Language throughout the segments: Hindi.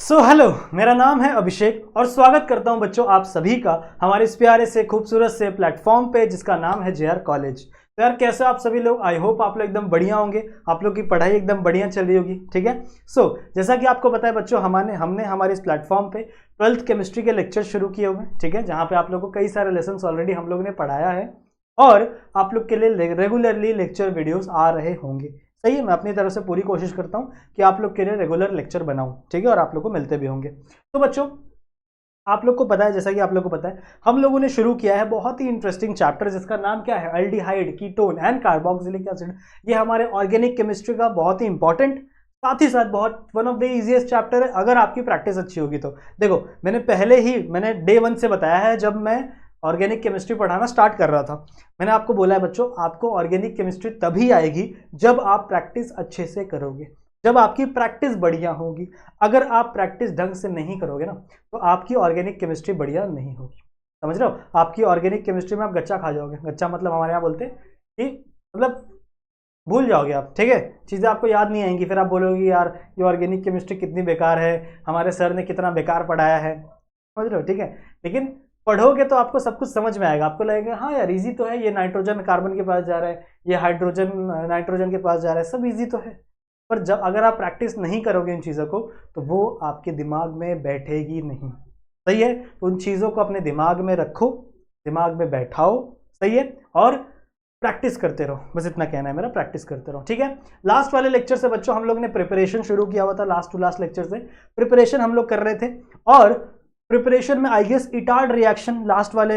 हेलो, मेरा नाम है अभिषेक और स्वागत करता हूं बच्चों आप सभी का हमारे इस प्यारे से खूबसूरत से प्लेटफॉर्म पे जिसका नाम है जेआर कॉलेज। तो यार कैसे आप सभी लोग, आई होप आप लोग एकदम बढ़िया होंगे, आप लोग की पढ़ाई एकदम बढ़िया चल रही होगी। ठीक है। जैसा कि आपको पता है बच्चों, हमने हमारे इस प्लेटफॉर्म पे 12th केमिस्ट्री के लेक्चर शुरू किए हुए हैं। ठीक है, जहाँ पे आप लोगों को कई सारे लेसन ऑलरेडी हम लोगों ने पढ़ाया है और आप लोग के लिए रेगुलरली लेक्चर वीडियोस आ रहे होंगे। सही है, मैं अपनी तरफ से पूरी कोशिश करता हूँ कि आप लोग के लिए रेगुलर लेक्चर बनाऊं। ठीक है, और आप लोग को मिलते भी होंगे। तो बच्चों, आप लोग को पता है, जैसा कि आप लोग को पता है, हम लोगों ने शुरू किया है बहुत ही इंटरेस्टिंग चैप्टर जिसका नाम क्या है, aldehyde, ketone and carboxylic acid. ये हमारे ऑर्गेनिक केमिस्ट्री का बहुत ही इंपॉर्टेंट, साथ ही साथ बहुत one of the easiest chapter है अगर आपकी प्रैक्टिस अच्छी होगी तो। देखो, मैंने डे 1 से बताया है, जब मैं ऑर्गेनिक केमिस्ट्री पढ़ाना स्टार्ट कर रहा था, मैंने आपको बोला है बच्चों, आपको ऑर्गेनिक केमिस्ट्री तभी आएगी जब आप प्रैक्टिस अच्छे से करोगे, जब आपकी प्रैक्टिस बढ़िया होगी। अगर आप प्रैक्टिस ढंग से नहीं करोगे ना, तो आपकी ऑर्गेनिक केमिस्ट्री बढ़िया नहीं होगी। समझ रहे हो? आपकी ऑर्गेनिक केमिस्ट्री में आप गच्चा खा जाओगे। गच्चा मतलब हमारे यहाँ बोलते हैं कि मतलब भूल जाओगे आप। ठीक है, चीज़ें आपको याद नहीं आएंगी, फिर आप बोलोगे यार ये ऑर्गेनिक केमिस्ट्री कितनी बेकार है, हमारे सर ने कितना बेकार पढ़ाया है। समझ रहे हो? ठीक है, लेकिन पढ़ोगे तो आपको सब कुछ समझ में आएगा। आपको लगेगा हाँ यार इजी तो है, ये नाइट्रोजन कार्बन के पास जा रहा है, ये हाइड्रोजन नाइट्रोजन के पास जा रहा है, सब इजी तो है। पर जब अगर आप प्रैक्टिस नहीं करोगे इन चीज़ों को, तो वो आपके दिमाग में बैठेगी नहीं। सही है, तो उन चीज़ों को अपने दिमाग में रखो, दिमाग में बैठाओ। सही है, और प्रैक्टिस करते रहो, बस इतना कहना है मेरा, प्रैक्टिस करते रहो। ठीक है, लास्ट वाले लेक्चर से बच्चों हम लोग ने प्रिपरेशन शुरू किया हुआ था, लास्ट टू लास्ट लेक्चर से प्रिपरेशन हम लोग कर रहे थे। और प्रिपरेशन में I guess Etard reaction, last वाले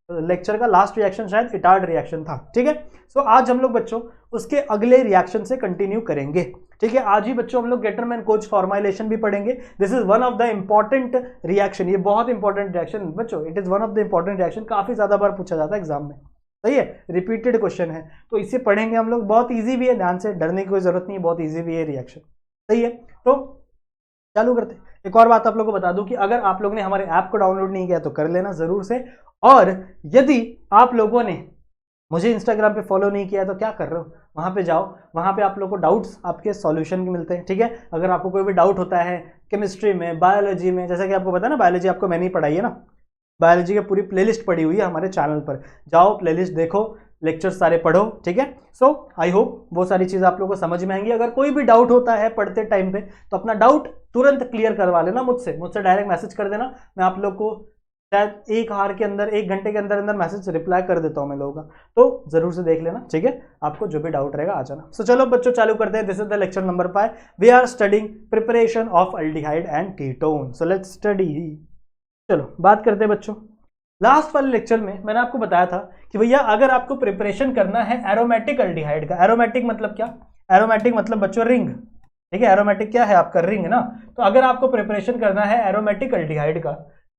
लेक्चर का लास्ट रिएक्शन शायद इटार्ड रिएक्शन था। ठीक है, आज हम लोग बच्चों उसके अगले रिएक्शन से कंटिन्यू करेंगे। ठीक है, आज ही बच्चों हम लोग गेटरमैन कोच फॉर्मुलेशन भी पढ़ेंगे। This is one of the important reaction, ये बहुत इंपॉर्टेंट रिएक्शन बच्चों, it is one of the important reaction, काफी ज्यादा बार पूछा जाता है एग्जाम में। सही है, रिपीटेड क्वेश्चन है, तो इसे पढ़ेंगे हम लोग। बहुत इजी भी है, ध्यान से, डरने की कोई जरूरत नहीं है, बहुत इजी भी है रिएक्शन। सही है, तो चालू करते हैं। एक और बात आप लोगों को बता दूं कि अगर आप लोगों ने हमारे ऐप को डाउनलोड नहीं किया तो कर लेना जरूर से। और यदि आप लोगों ने मुझे इंस्टाग्राम पे फॉलो नहीं किया तो क्या कर रहे हो, वहां पे जाओ, वहां पे आप लोगों को डाउट्स आपके सॉल्यूशन के मिलते हैं। ठीक है, अगर आपको कोई भी डाउट होता है केमिस्ट्री में, बायोलॉजी में, जैसा कि आपको पता है ना, बायोलॉजी आपको मैंने ही पढ़ाई है ना, बायोलॉजी की पूरी प्लेलिस्ट पड़ी हुई है हमारे चैनल पर, जाओ प्लेलिस्ट देखो, लेक्चर्स सारे पढ़ो। ठीक है, आई होप वो सारी चीज़ आप लोगों को समझ में आएंगी। अगर कोई भी डाउट होता है पढ़ते टाइम पे, तो अपना डाउट तुरंत क्लियर करवा लेना मुझसे डायरेक्ट मैसेज कर देना। मैं आप लोग को शायद 1 घंटे के अंदर अंदर मैसेज रिप्लाई कर देता हूं मैं लोगों का, तो जरूर से देख लेना। ठीक है, आपको जो भी डाउट रहेगा आ जाना। चलो बच्चों, चालू करते हैं। This is the lecture number 5, we are studying preparation of aldehyde and ketone. So let's study. चलो बात करते हैं बच्चों, लास्ट वाले लेक्चर में मैंने आपको बताया था कि भैया अगर आपको प्रिपरेशन करना है एरोमेटिक अल्डिहाइड का, एरोमेटिक मतलब क्या, एरोमेटिक मतलब बच्चों रिंग। ठीक है, एरोमेटिक क्या है आपका, रिंग ना। तो अगर आपको प्रिपरेशन करना है एरोमेटिक अल्डिहाइड का,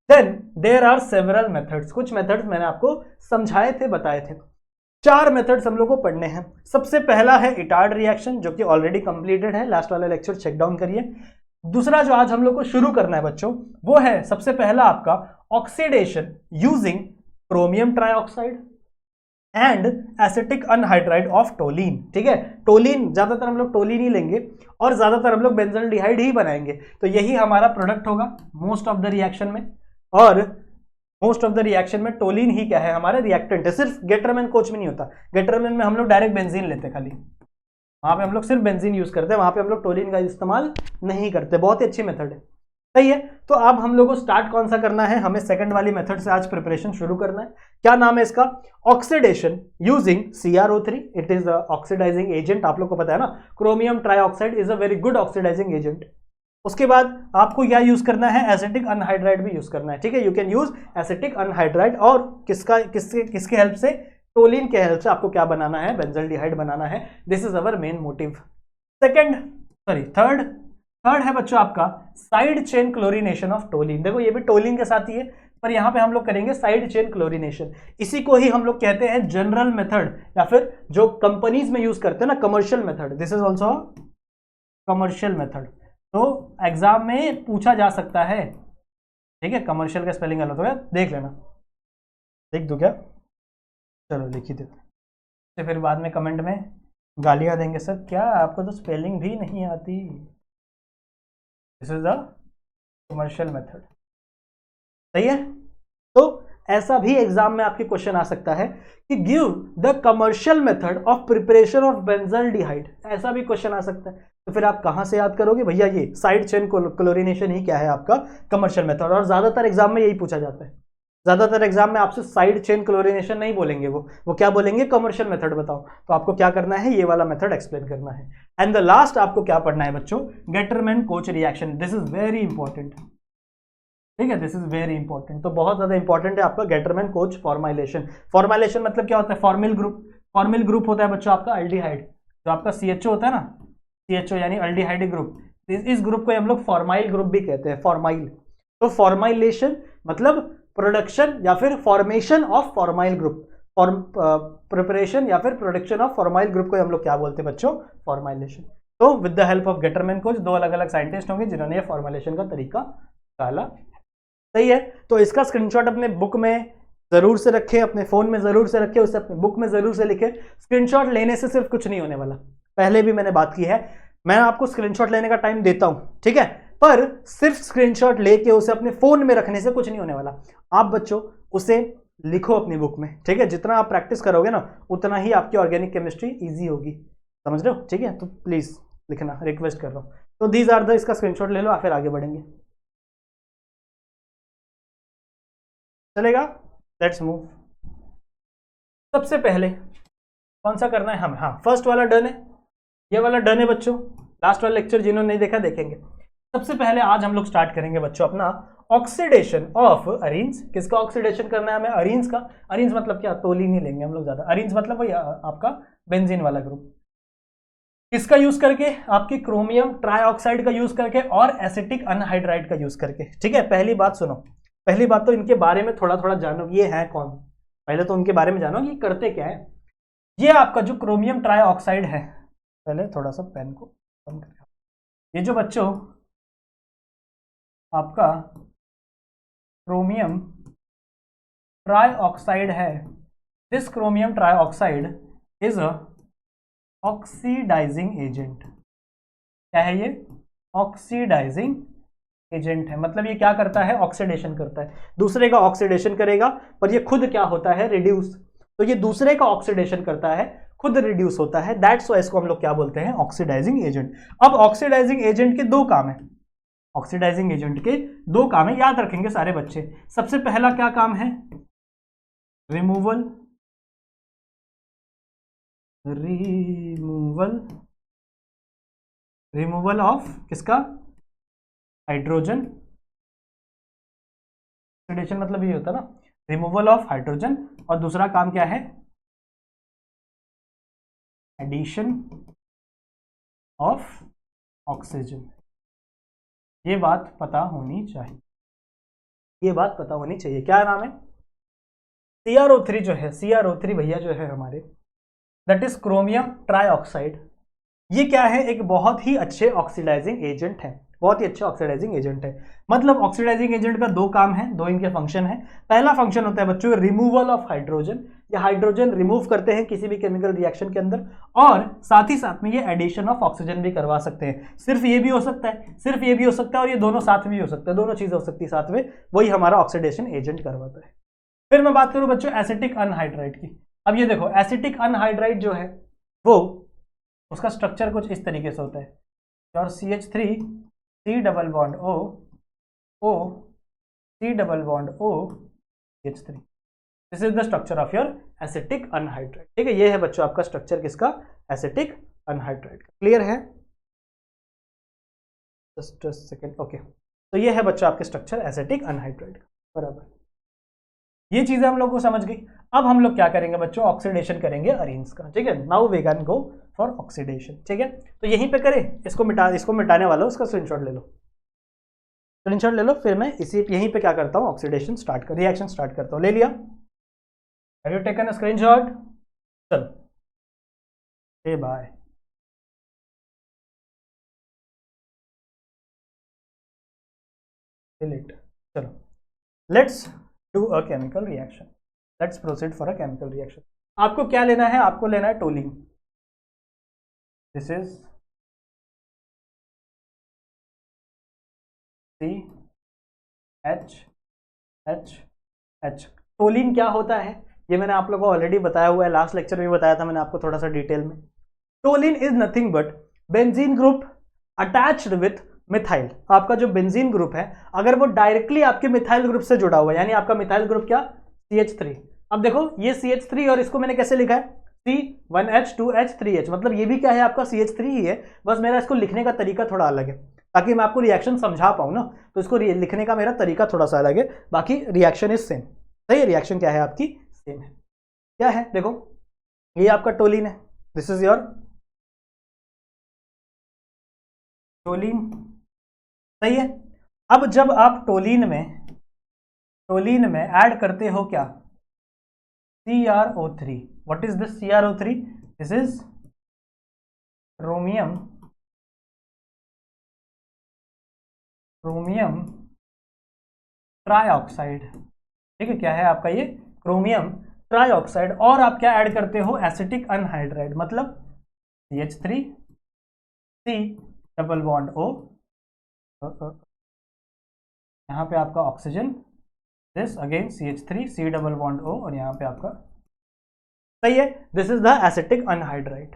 then there are several methods. कुछ मेथड्स मैंने आपको समझाए थे, बताए थे। 4 मेथड्स हम लोग को पढ़ने हैं। सबसे पहला है इटार्ड रिएक्शन, जो कि ऑलरेडी कंप्लीटेड है, लास्ट वाला लेक्चर चेक डाउन करिए। दूसरा जो आज हम लोग को शुरू करना है बच्चों, वो है सबसे पहला आपका oxidation using chromium trioxide and acetic anhydride of toluene. ठीक है, टोलिन, ज्यादातर हम लोग टोलिन ही लेंगे और ज्यादातर हम लोग बेंजल्डिहाइड ही बनाएंगे, तो यही हमारा प्रोडक्ट होगा मोस्ट ऑफ द रिएक्शन में। और मोस्ट ऑफ द रिएक्शन में टोलिन ही क्या है, हमारा रिएक्टेंट है। सिर्फ गेटरमैन कोच में नहीं होता, गेटरमैन में हम लोग डायरेक्ट बेंजीन लेते हैं खाली, वहां पे हम लोग सिर्फ बेंजीन यूज करते हैं, वहां पे हम लोग टोलिन का इस्तेमाल नहीं करते। बहुत ही अच्छी मेथड है। सही है, तो अब हम लोग को स्टार्ट कौन सा करना है, हमें सेकंड वाली मेथड से आज प्रिपरेशन शुरू करना है। क्या नाम है इसका, oxidation using CrO3। It is oxidising agent, आप लोग को पता है ना, chromium trioxide is a very good oxidising agent. उसके बाद आपको क्या यूज करना है, एसिटिक अनहाइड्राइड भी यूज करना है। ठीक है, you can use acetic anhydride, और किसके हेल्प से, टोलिन के हेल्प से आपको क्या बनाना है, बेंजल्डिहाइड बनाना है। This is our main motive. Third है बच्चों आपका side chain chlorination of toluene. देखो ये भी टोलिन के साथ ही है, पर यहां पे हम लोग करेंगे साइड चेन क्लोरीनेशन। इसी को ही हम लोग कहते हैं जनरल मेथड, या फिर जो कंपनीज में यूज करते हैं ना, commercial method. This is also commercial method, तो एग्जाम में पूछा जा सकता है। ठीक है, कमर्शियल का स्पेलिंग गलत हो गया, देख लेना, देख दो क्या, चलो लिख ही देते, तो फिर बाद में कमेंट में गालियां देंगे, सर क्या आपको तो स्पेलिंग भी नहीं आती। This is the commercial method. सही है। तो ऐसा भी एग्जाम में आपके क्वेश्चन आ सकता है कि give the commercial method of preparation of benzaldehyde, ऐसा भी क्वेश्चन आ सकता है। तो फिर आप कहां से याद करोगे भैया, ये साइड चेन क्लोरीनेशन ही क्या है आपका कमर्शियल मेथड। और ज्यादातर एग्जाम में यही पूछा जाता है, ज्यादातर एग्जाम में आपसे साइड चेन क्लोरीनेशन नहीं बोलेंगे, वो क्या बोलेंगे, कमर्शियल मेथड बताओ। तो आपको क्या करना है, ये वाला मेथड एक्सप्लेन करना है। एंड द लास्ट आपको क्या पढ़ना है बच्चों, Gattermann coach reaction. This is very important, ठीक है, दिस इज वेरी इंपॉर्टेंट। तो बहुत ज्यादा इंपॉर्टेंट है आपका गेटरमैन कोच फॉर्माइलेशन। फॉर्माइलेशन मतलब क्या होता है, फॉर्मिल ग्रुप। फॉर्मिल ग्रुप होता है बच्चों आपका अल्डिहाइड, जो आपका CHO होता है ना, CHO यानी अल्डिहाइड ग्रुप। इस ग्रुप को हम लोग फॉर्माइल ग्रुप भी कहते हैं, फॉर्माइल। तो फॉर्माइलेशन मतलब प्रोडक्शन या फिर formation of formyl group, preparation या फिर प्रोडक्शन ऑफ फॉर्माइल ग्रुप को हम लोग क्या बोलते हैं बच्चों, फॉर्माइलेशन। तो with the help of Gattermann coach, दो अलग अलग साइंटिस्ट होंगे जिन्होंने ये फॉर्माइलेशन का तरीका निकाला। सही है। तो इसका स्क्रीनशॉट अपने बुक में जरूर से रखें, अपने फोन में जरूर से रखें, उसे अपने बुक में जरूर से लिखें। स्क्रीनशॉट लेने से सिर्फ कुछ नहीं होने वाला, पहले भी मैंने बात की है, मैं आपको स्क्रीनशॉट लेने का टाइम देता हूं, ठीक है, पर सिर्फ स्क्रीनशॉट लेके उसे अपने फोन में रखने से कुछ नहीं होने वाला। आप बच्चों उसे लिखो अपनी बुक में, ठीक है, जितना आप प्रैक्टिस करोगे ना उतना ही आपकी ऑर्गेनिक केमिस्ट्री ईजी होगी, समझ रहे हो, ठीक है। तो प्लीज लिखना, रिक्वेस्ट कर रहा हूं। तो दीज आर द, इसका स्क्रीनशॉट ले लो, फिर आगे बढ़ेंगे, चलेगा। Let's move. सबसे पहले कौन सा करना है हमें, हाँ फर्स्ट वाला डन है, ये वाला डन है बच्चों। लास्ट वाला लेक्चर जिन्होंने नहीं देखा देखेंगे। सबसे पहले आज हम लोग स्टार्ट करेंगे बच्चों अपना ऑक्सीडेशन ऑफ अरीन्स। किसका ऑक्सीडेशन करना है हमें, अरीन्स का। अरीन्स मतलब क्या, तोली नहीं लेंगे हम लोग ज्यादा, अरीन्स मतलब वही आपका बेंजीन वाला ग्रुप। किसका यूज करके, आपकी क्रोमियम ट्राइऑक्साइड का यूज करके और एसिटिक अनहाइड्राइड का यूज करके, ठीक है। पहली बात सुनो, पहली बात तो इनके बारे में थोड़ा थोड़ा जानो, ये है कौन, पहले तो उनके बारे में जानो कि करते क्या है। ये आपका जो क्रोमियम ट्राइऑक्साइड है, पहले थोड़ा सा पेन को बंद करें। ये जो बच्चों आपका क्रोमियम ट्राइऑक्साइड है, this chromium trioxide is a oxidising agent. क्या है ये, ऑक्सीडाइजिंग एजेंट है। मतलब ये क्या करता है, ऑक्सीडेशन करता है, दूसरे का ऑक्सीडेशन करेगा, पर ये खुद क्या होता है, रिड्यूस। तो ये दूसरे का ऑक्सीडेशन करता है, खुद रिड्यूस होता है, दैट्स व्हाई इसको हम लोग क्या बोलते हैं, ऑक्सीडाइजिंग एजेंट। अब ऑक्सीडाइजिंग एजेंट के दो काम है, ऑक्सीडाइजिंग एजेंट के दो काम है, याद रखेंगे सारे बच्चे। सबसे पहला क्या काम है, रिमूवल, रिमूवल ऑफ किसका, हाइड्रोजन। ऑक्सीडेशन मतलब ये होता है ना, रिमूवल ऑफ हाइड्रोजन। और दूसरा काम क्या है, एडिशन ऑफ ऑक्सीजन। ये बात पता होनी चाहिए, ये बात पता होनी चाहिए। क्या नाम है, CrO3 जो है, CrO3 भैया जो है हमारे, दैट इज क्रोमियम ट्राइऑक्साइड। ये क्या है, एक बहुत ही अच्छे ऑक्सीडाइजिंग एजेंट है, बहुत ही अच्छा ऑक्सीडाइजिंग एजेंट है। मतलब ऑक्सीडाइजिंग एजेंट का दो काम है, दो इनके फंक्शन है। पहला फंक्शन होता है बच्चों रिमूवल ऑफ हाइड्रोजन, या हाइड्रोजन रिमूव करते हैं किसी भी केमिकल रिएक्शन के अंदर, और साथ ही साथ में ये एडिशन ऑफ ऑक्सीजन भी करवा सकते हैं। सिर्फ ये भी हो सकता है, सिर्फ ये भी हो सकता है, और ये दोनों साथ में भी हो सकता है, दोनों चीजें हो सकती है साथ में, वही हमारा ऑक्सीडेशन एजेंट करवाता है। फिर मैं बात करूं बच्चों एसिटिक अनहाइड्राइड की। अब ये देखो एसिटिक अनहाइड्राइड जो है वो, उसका स्ट्रक्चर कुछ इस तरीके से होता है, और CH3 C double bond O O C double bond O CH3, this is the structure of your acetic anhydride, ठीक है। ये है बच्चों आपका स्ट्रक्चर किसका, एसिटिक अनहाइड्राइड का। क्लियर है, जस्ट सेकेंड, ओके। तो ये है बच्चों आपके स्ट्रक्चर एसिटिक अनहाइड्राइड का, बराबर। ये चीजें हम लोग को समझ गई। अब हम लोग क्या करेंगे बच्चों, ऑक्सीडेशन करेंगे अरीन्स का, ठीक है। Now we can go for oxidation, ठीक है। तो यहीं पे करें, इसको मिटाने वाला उसका स्क्रीनशॉट ले लो, स्क्रीनशॉट ले लो। फिर मैं इसी यहीं पे क्या करता हूँ, ऑक्सीडेशन स्टार्ट कर, रिएक्शन स्टार्ट करता हूँ। ले लिया, have you taken a screenshot, चलो ए बाय। डिलीट, चलो let's do a chemical reaction, let's proceed for a chemical reaction. आपको क्या लेना है, आपको लेना है toluene, this is CH। Toluene क्या होता है ये मैंने आप लोगों को ऑलरेडी बताया हुआ है, लास्ट लेक्चर में बताया था मैंने आपको थोड़ा सा डिटेल में। Toluene is nothing but benzene group attached with methyl. आपका जो बेंजीन ग्रुप है अगर वो डायरेक्टली आपके मिथाइल ग्रुप से जुड़ा हुआ है, यानी आपका मिथाइल ग्रुप क्या CH3। अब देखो ये CH3 और इसको मैंने कैसे लिखा है C1H2H3H, मतलब ये भी क्या है आपका CH3 ही है, बस मेरा इसको लिखने का तरीका थोड़ा अलग है ताकि मैं आपको रिएक्शन समझा पाऊँ ना, तो इसको लिखने का मेरा तरीका थोड़ा सा अलग है, बाकी रिएक्शन इज सेम। सही है, रिएक्शन क्या है आपकी सेम है। क्या है देखो ये आपका टोलिन है, दिस इज योर टोलिन। सही है। अब जब आप टोलिन में ऐड करते हो क्या CrO3, what is this CrO3? This is chromium trioxide. ठीक है, क्या है आपका ये क्रोमियम ट्राइऑक्साइड। और आप क्या ऐड करते हो एसिटिक अनहाइड्राइड, मतलब CH3 C double bond O, यहाँ पे आपका oxygen, this again CH3 C double bond O, और यहाँ पे आपका सही है, this is the acetic anhydride.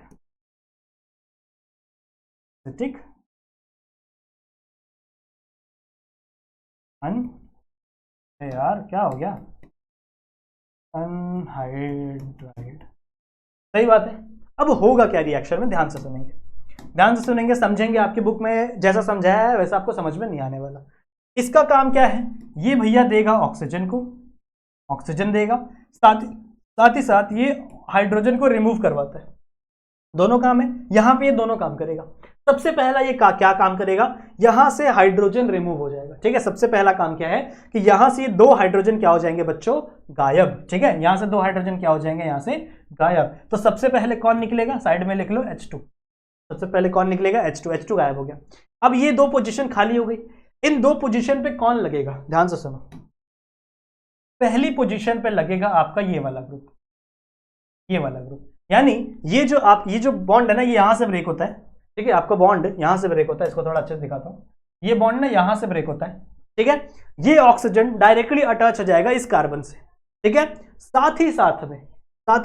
Acetic यार क्या हो गया अनहाइड्राइड। सही बात है। अब होगा क्या रिएक्शन में, ध्यान से सुनेंगे समझेंगे। आपकी बुक में जैसा समझाया है वैसा आपको समझ में नहीं आने वाला। इसका काम क्या है, ये भैया देगा ऑक्सीजन को, ऑक्सीजन देगा, साथ ही साथ ये हाइड्रोजन को रिमूव करवाता है। दोनों काम है, यहां पे ये दोनों काम करेगा। सबसे पहला ये क्या काम करेगा, यहां से हाइड्रोजन रिमूव हो जाएगा। ठीक है, सबसे पहला काम क्या है कि यहां से 2 हाइड्रोजन क्या हो जाएंगे बच्चों, गायब। ठीक है, यहां से 2 हाइड्रोजन क्या हो जाएंगे, यहां से गायब। तो सबसे पहले कौन निकलेगा, साइड में लिख लो H2। सबसे पहले कौन निकलेगा, H2 गायब हो गया। अब ये 2 पोजीशन खाली हो गई, इन 2 पोजीशन पे कौन लगेगा, ध्यान से सुनो। पहली पोजीशन पे लगेगा आपका ये वाला ग्रुप, यानी ये जो बॉन्ड है ना, ये यहां से ब्रेक होता है। ठीक है, आपका बॉन्ड यहां से ब्रेक होता है, इसको थोड़ा अच्छे से दिखाता हूं। ये बॉन्ड ना यहां से ब्रेक होता है। ठीक है, ये ऑक्सीजन डायरेक्टली अटैच हो जाएगा इस कार्बन से। ठीक है, साथ ही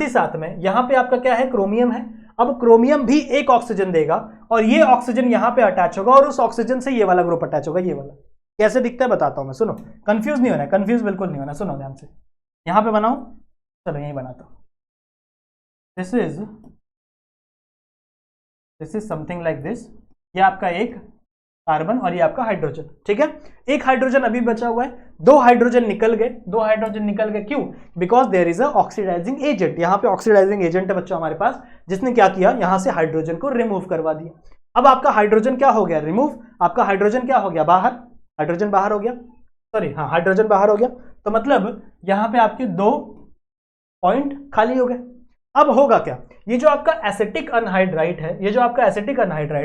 साथ में यहां पे आपका क्या है, क्रोमियम है। अब क्रोमियम भी एक ऑक्सीजन देगा और ये ऑक्सीजन यहां पे अटैच होगा और उस ऑक्सीजन से ये वाला ग्रुप अटैच होगा। ये वाला कैसे दिखता है बताता हूं मैं, सुनो। कंफ्यूज नहीं होना, कंफ्यूज बिल्कुल नहीं होना, सुनो ध्यान से। यहां पे बनाओ, चलो यहीं बनाता हूं। This is something like this. ये आपका एक कार्बन और ये आपका हाइड्रोजन। ठीक है, एक हाइड्रोजन अभी बचा हुआ है, 2 हाइड्रोजन निकल गए। क्यों? Because there is a oxidising agent. यहाँ पे ऑक्सीडाइजिंग एजेंट है बच्चों हमारे पास, जिसने क्या किया, यहां से हाइड्रोजन को रिमूव करवा दिया। अब आपका हाइड्रोजन क्या हो गया, रिमूव। आपका हाइड्रोजन क्या हो गया, बाहर। हाइड्रोजन बाहर हो गया, सॉरी हाँ, हाइड्रोजन बाहर हो गया। तो मतलब यहां पे आपके 2 पॉइंट खाली हो गए। अब होगा क्या, ये जो आपका एसिटिक अनहाइड्राइड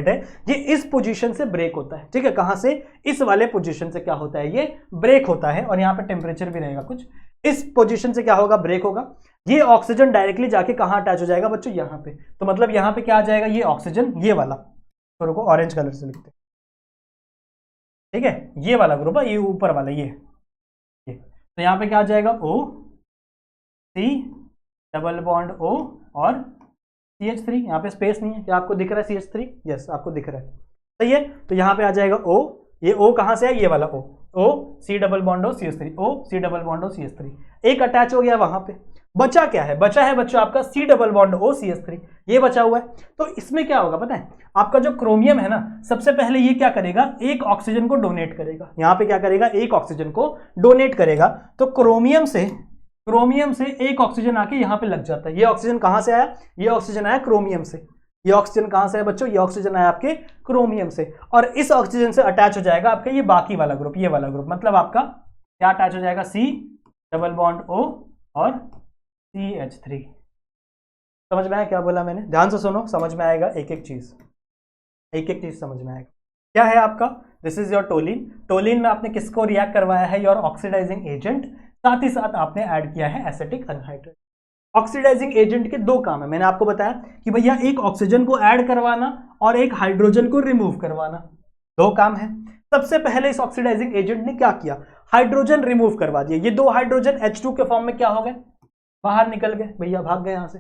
है, ये इस पोजीशन से ब्रेक होता है। ठीक है, कहां से, इस वाले पोजीशन से क्या होता है, ये ब्रेक होता है। और यहां पे टेम्परेचर भी रहेगा कुछ, इस पोजीशन से क्या होगा, ब्रेक होगा। ये ऑक्सीजन डायरेक्टली जाके कहां अटैच हो जाएगा बच्चों, यहां पे। तो मतलब यहां पे क्या आ जाएगा, ये ऑक्सीजन, ये वाला, तो को ऑरेंज कलर से लिखते हैं। ठीक है, ये वाला ग्रुप है, ये ऊपर वाला, ये तो यहां पे क्या आ जाएगा, O C double bond O और CH3। यहाँ पे स्पेस नहीं है, क्या आपको दिख रहा है CH3? यस, आपको दिख रहा है, सही है। तो यहाँ पे आ जाएगा O, ये O कहाँ से है, ये वाला O C double bond O CH3, O C double bond O CH3, एक अटैच हो गया वहां पे। बचा क्या है, बचा है बच्चों आपका C double bond O CH3, ये बचा हुआ है। तो इसमें क्या होगा पता है, आपका जो क्रोमियम है ना, सबसे पहले ये क्या करेगा, एक ऑक्सीजन को डोनेट करेगा। यहाँ पे क्या करेगा, एक ऑक्सीजन को डोनेट करेगा। तो क्रोमियम से एक ऑक्सीजन आके यहां पे लग जाता है। ये ऑक्सीजन कहां से आया, ये ऑक्सीजन आया क्रोमियम से। ये ऑक्सीजन कहां से है बच्चों, ये ऑक्सीजन आया आपके क्रोमियम से। और इस ऑक्सीजन से अटैच हो जाएगा आपका ये बाकी वाला ग्रुप, ये वाला ग्रुप। मतलब आपका क्या अटैच हो जाएगा, C डबल बॉन्ड O और CH3। समझ में आया क्या बोला मैंने, ध्यान से सुनो, समझ में आएगा एक एक चीज समझ में आएगा। क्या है आपका, this is your toluene. Toluene में आपने किसको रिएक्ट करवाया है, योर ऑक्सीडाइजिंग एजेंट। साथ ही साथ आपने ऐड किया है एसिटिक अनहाइड्राइड। ऑक्सीडाइजिंग एजेंट के 2 काम है, मैंने आपको बताया कि भैया एक ऑक्सीजन को ऐड करवाना और एक हाइड्रोजन को रिमूव करवाना, 2 काम है। सबसे पहले इस ऑक्सीडाइजिंग एजेंट ने क्या किया, हाइड्रोजन रिमूव करवा दिया। ये दो हाइड्रोजन H2 के फॉर्म में क्या हो गए, बाहर निकल गए, भैया भाग गए यहां से।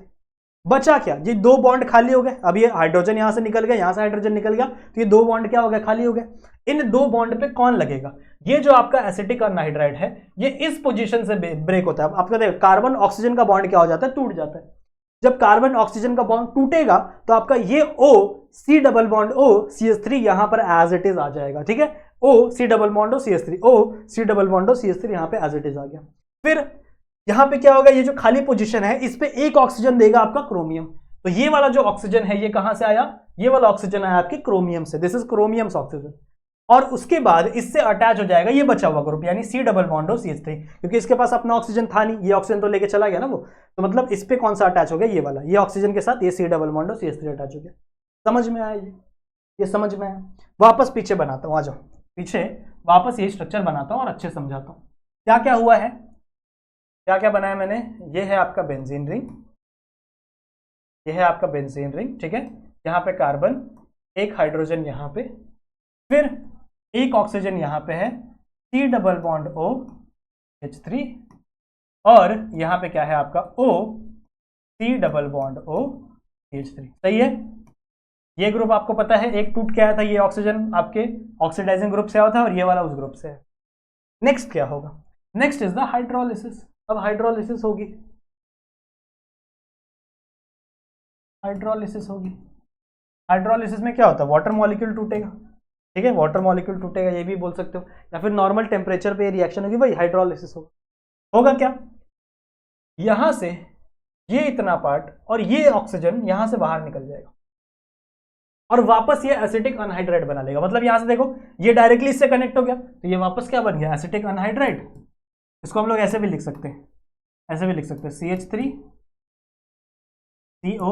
बचा क्या, ये दो बॉन्ड खाली हो गए। अब ये हाइड्रोजन यहां से निकल गया, यहां से हाइड्रोजन निकल गया, तो ये दो बॉन्ड क्या हो गए, खाली हो गए। इन दो बॉन्ड पे कौन लगेगा, ये जो आपका एसिटिक अनहाइड्राइड है ये इस पोजीशन से ब्रेक होता है। आपका देखो कार्बन ऑक्सीजन का बॉन्ड क्या हो जाता है, टूट जाता है। जब कार्बन ऑक्सीजन का बॉन्ड टूटेगा तो आपका ये O C double bond O CH3 यहां पर एज इट इज आ जाएगा, ठीक है। O C double bond O CH3, O C double bond O CH3 यहां पे एज इट इज आ गया। फिर यहां पे क्या होगा, ये जो खाली पोजीशन है इस पे एक ऑक्सीजन देगा आपका क्रोमियम। तो ये वाला जो ऑक्सीजन है ये कहां से आया, ये वाला ऑक्सीजन आया आपके क्रोमियम से, दिस इज क्रोमियम ऑक्सीजन। और उसके बाद इससे अटैच हो जाएगा ये बचा हुआ ग्रुप यानी C double bond O CH3, क्योंकि इसके पास अपना ऑक्सीजन था नहीं, ये ऑक्सीजन तो लेके चला गया ना वो, तो मतलब इस पे कौन सा अटैच हो गया, ये वाला, ये ऑक्सीजन के साथ ये C double bond O CH3 attach हो गया। समझ में आया ये समझ में आया। वापस पीछे बनाता हूं, आ जाओ पीछे, वापस ये स्ट्रक्चर बनाता हूं और अच्छे समझाता हूं क्या क्या हुआ है, क्या क्या बनाया मैंने। ये है आपका बेंजीन रिंग, ये है आपका बेंजीन रिंग, ठीक है। यहाँ पे कार्बन, एक हाइड्रोजन यहाँ पे, फिर एक ऑक्सीजन यहाँ पे है C double bond O H3, और यहाँ पे क्या है आपका O C double bond O CH3, सही है। ये ग्रुप आपको पता है एक टूट के आया था, ये ऑक्सीजन आपके ऑक्सीडाइजिंग ग्रुप से आया था और ये वाला उस ग्रुप से है। नेक्स्ट क्या होगा, नेक्स्ट इज द हाइड्रोलिसिस। अब हाइड्रोलिसिस होगी, हाइड्रोलिसिस होगी। हाइड्रोलिसिस में क्या होता है, वाटर मॉलिक्यूल टूटेगा, ठीक है, वाटर मॉलिक्यूल टूटेगा, ये भी बोल सकते हो, या फिर नॉर्मल टेम्परेचर पे रिएक्शन होगी, भाई हाइड्रोलिसिस होगा क्या, यहां से ये इतना पार्ट और ये ऑक्सीजन यहां से बाहर निकल जाएगा और वापस ये एसिटिक अनहाइड्राइड बना लेगा। मतलब यहां से देखो ये डायरेक्टली इससे कनेक्ट हो गया तो ये वापस क्या बन गया, एसिटिक अनहाइड्राइड। इसको हम लोग ऐसे भी लिख सकते हैं, ऐसे भी लिख सकते हैं CH3 CO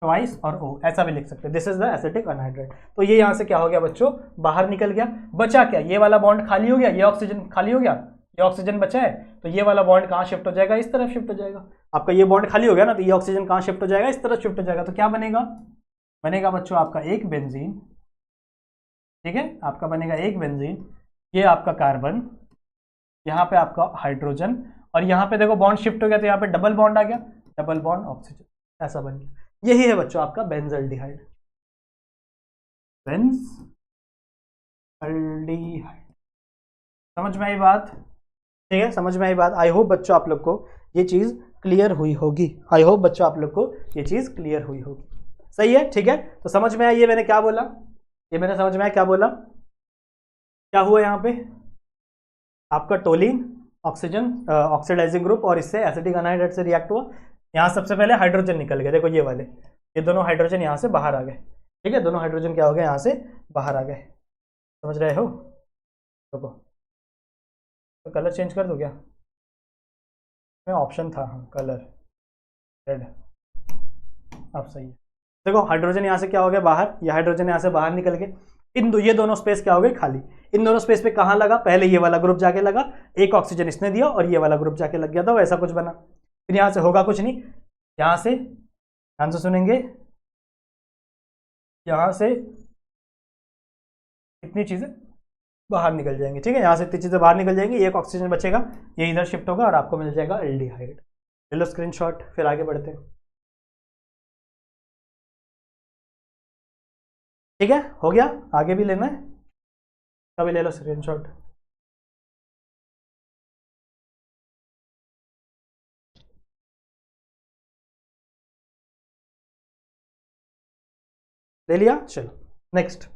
ट्वाइस और O, ऐसा भी लिख सकते हैं, this is the acetic anhydride. तो ये यहां से क्या हो गया बच्चों, बाहर निकल गया। बचा क्या, ये वाला बॉन्ड खाली हो गया, ये ऑक्सीजन खाली हो गया, ये ऑक्सीजन बचा है, तो ये वाला बॉन्ड कहां शिफ्ट हो जाएगा, इस तरफ शिफ्ट हो जाएगा। आपका ये बॉन्ड खाली हो गया ना, तो ये ऑक्सीजन कहां शिफ्ट हो जाएगा, इस तरफ शिफ्ट हो जाएगा। तो क्या बनेगा, बनेगा बच्चों आपका एक बेंजीन, ठीक है, आपका बनेगा एक बेंजीन, ये आपका कार्बन, यहाँ पे आपका हाइड्रोजन, और यहाँ पे देखो बॉन्ड शिफ्ट हो गया तो यहाँ पे डबल बॉन्ड आ गया, डबल बॉन्ड ऑक्सीजन, ऐसा बन गया। यही है बच्चों आपका बेंजल्डिहाइड, बेंजल्डिहाइड। समझ में आई बात, ठीक है, समझ में आई बात। आई होप बच्चों आप लोग को ये चीज क्लियर हुई होगी, आई होप बच्चों आप लोग को ये चीज क्लियर हुई होगी, सही है, ठीक है। तो समझ में आई ये मैंने क्या बोला, ये मैंने समझ में आया क्या बोला, क्या हुआ यहाँ पे आपका टोलिन ऑक्सीजन ऑक्सीडाइजिंग ग्रुप और इससे एसिटिक अनहाइड्राइड से रिएक्ट हुआ। यहाँ सबसे पहले हाइड्रोजन निकल गए, देखो ये वाले, ये दोनों हाइड्रोजन यहाँ से बाहर आ गए, ठीक है, दोनों हाइड्रोजन क्या हो गए, यहाँ से बाहर आ गए, समझ रहे हो। देखो तो कलर चेंज कर दो क्या, में ऑप्शन था, हाँ कलर रेड, अब सही है। देखो हाइड्रोजन यहाँ से क्या हो गया बाहर, ये हाइड्रोजन यहाँ से बाहर निकल गए, ये दोनों स्पेस क्या हो गए खाली। इन दोनों स्पेस पे कहाँ लगा, पहले ये वाला ग्रुप जाके लगा, एक ऑक्सीजन इसने दिया और ये वाला ग्रुप जाके लग गया था, वैसा कुछ बना। फिर यहाँ से होगा कुछ नहीं, यहाँ से ध्यान से सुनेंगे, यहाँ से इतनी चीजें बाहर निकल जाएंगी, ठीक है, यहाँ से इतनी चीजें बाहर निकल जाएंगी, एक ऑक्सीजन बचेगा, ये इधर शिफ्ट होगा और आपको मिल जाएगा एल्डिहाइड। ले लो स्क्रीनशॉट, फिर आगे बढ़ते हैं, ठीक है, हो गया, आगे भी लेना है, तभी ले लो स्क्रीनशॉट। ले लिया, चलो नेक्स्ट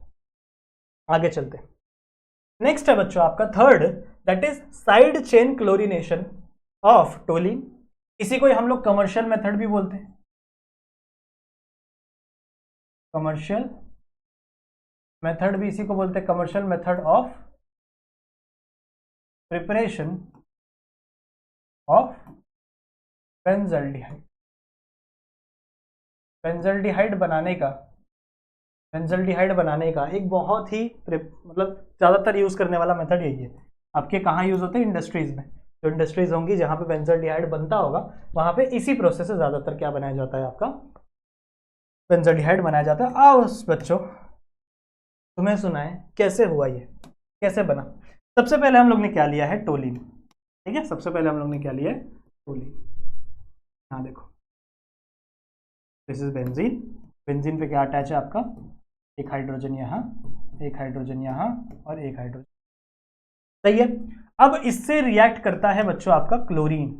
आगे चलते हैं। नेक्स्ट है बच्चों आपका third, that is side chain chlorination of toluene. इसी को हम लोग कमर्शियल मेथड भी बोलते हैं, कमर्शियल मेथड भी इसी को बोलते हैं, commercial method of preparation of benzaldehyde. Benzaldehyde बनाने का एक बहुत ही मतलब ज़्यादातर यूज़ करने वाला मेथड यही है। आपके कहाँ यूज़ होते हैं, इंडस्ट्रीज़ में, जो इंडस्ट्रीज़ होंगी जहाँ पे बेंजल्डिहाइड बनता होगा वहाँ पे इसी प्रोसेस से ज़्यादातर क्या बनाया जाता है, आपका बेंजल्डिहाइड बनाया जाता है। आओ बच्चों तुम्हें सुनाएं कैसे हुआ, ये कैसे बना। सबसे पहले हम लोग ने क्या लिया है, टोलिन। ठीक है, सबसे पहले हम लोग ने क्या लिया है, टोलिन। हाँ देखो, दिस इज बेंजीन। बेंजीन पे क्या अटैच है आपका, एक हाइड्रोजन यहाँ, एक हाइड्रोजन यहाँ और एक हाइड्रोजन। सही है। अब इससे रिएक्ट करता है बच्चों आपका क्लोरीन,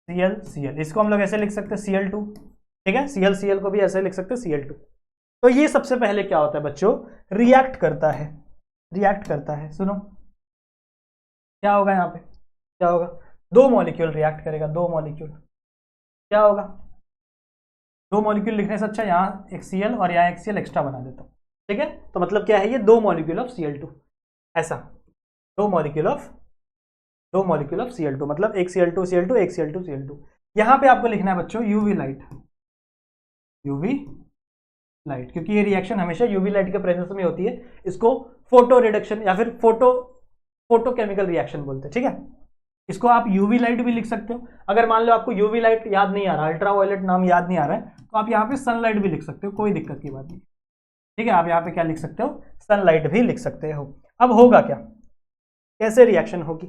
Cl, इसको हम लोग ऐसे लिख सकते हैं Cl2। ठीक है, Cl को भी ऐसे लिख सकते हैं Cl2। तो ये सबसे पहले क्या होता है बच्चों, रिएक्ट करता है, रिएक्ट करता है। सुनो क्या होगा यहाँ पे, क्या होगा, दो मॉलिक्यूल रिएक्ट करेगा, दो मॉलिक्यूल। क्या होगा, दो मॉलिक्यूल लिखने से अच्छा यहाँ एक Cl और यहाँ एक Cl एक्स्ट्रा बना देता हूँ। ठीक है, तो मतलब क्या है, ये दो मॉलिक्यूल ऑफ Cl2, ऐसा दो मॉलिक्यूल ऑफ Cl2, मतलब एक Cl2 Cl2 एक Cl2 Cl2। यहाँ पे आपको लिखना है बच्चों यूवी लाइट, यूवी लाइट, क्योंकि ये रिएक्शन हमेशा यूवी लाइट के प्रेजेंस में होती है। इसको फोटो रिडक्शन या फिर फोटोकेमिकल रिएक्शन बोलते हैं। ठीक है, इसको आप यूवी लाइट भी लिख सकते हो। अगर मान लो आपको यूवी लाइट याद नहीं आ रहा, अल्ट्रावायलेट नाम याद नहीं आ रहा है, तो आप यहाँ पे सनलाइट भी लिख सकते हो, कोई दिक्कत की बात नहीं। ठीक है, आप यहाँ पे क्या लिख सकते हो, सनलाइट भी लिख सकते हो। अब होगा क्या, कैसे रिएक्शन होगी,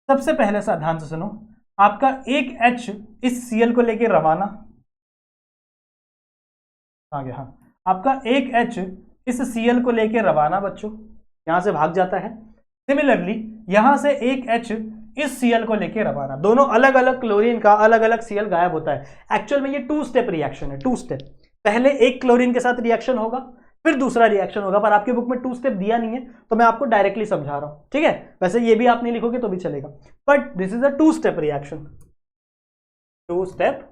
सबसे पहले ध्यान से सुनो। आपका एक H इस Cl को लेके रवाना आ गया, हाँ, आपका एक H इस Cl को लेके रवाना बच्चों, यहां से भाग जाता है। सिमिलरली यहां से एक H इस Cl को लेके रवाना, दोनों अलग अलग क्लोरीन का अलग अलग Cl गायब होता है। एक्चुअल में ये 2 स्टेप रिएक्शन है, 2 स्टेप। पहले एक क्लोरीन के साथ रिएक्शन होगा, फिर दूसरा रिएक्शन होगा, पर आपके बुक में 2 स्टेप दिया नहीं है, तो मैं आपको डायरेक्टली समझा रहा हूं। ठीक है, वैसे ये भी आप नहीं लिखोगे तो भी चलेगा, but this is a 2 step reaction, 2 step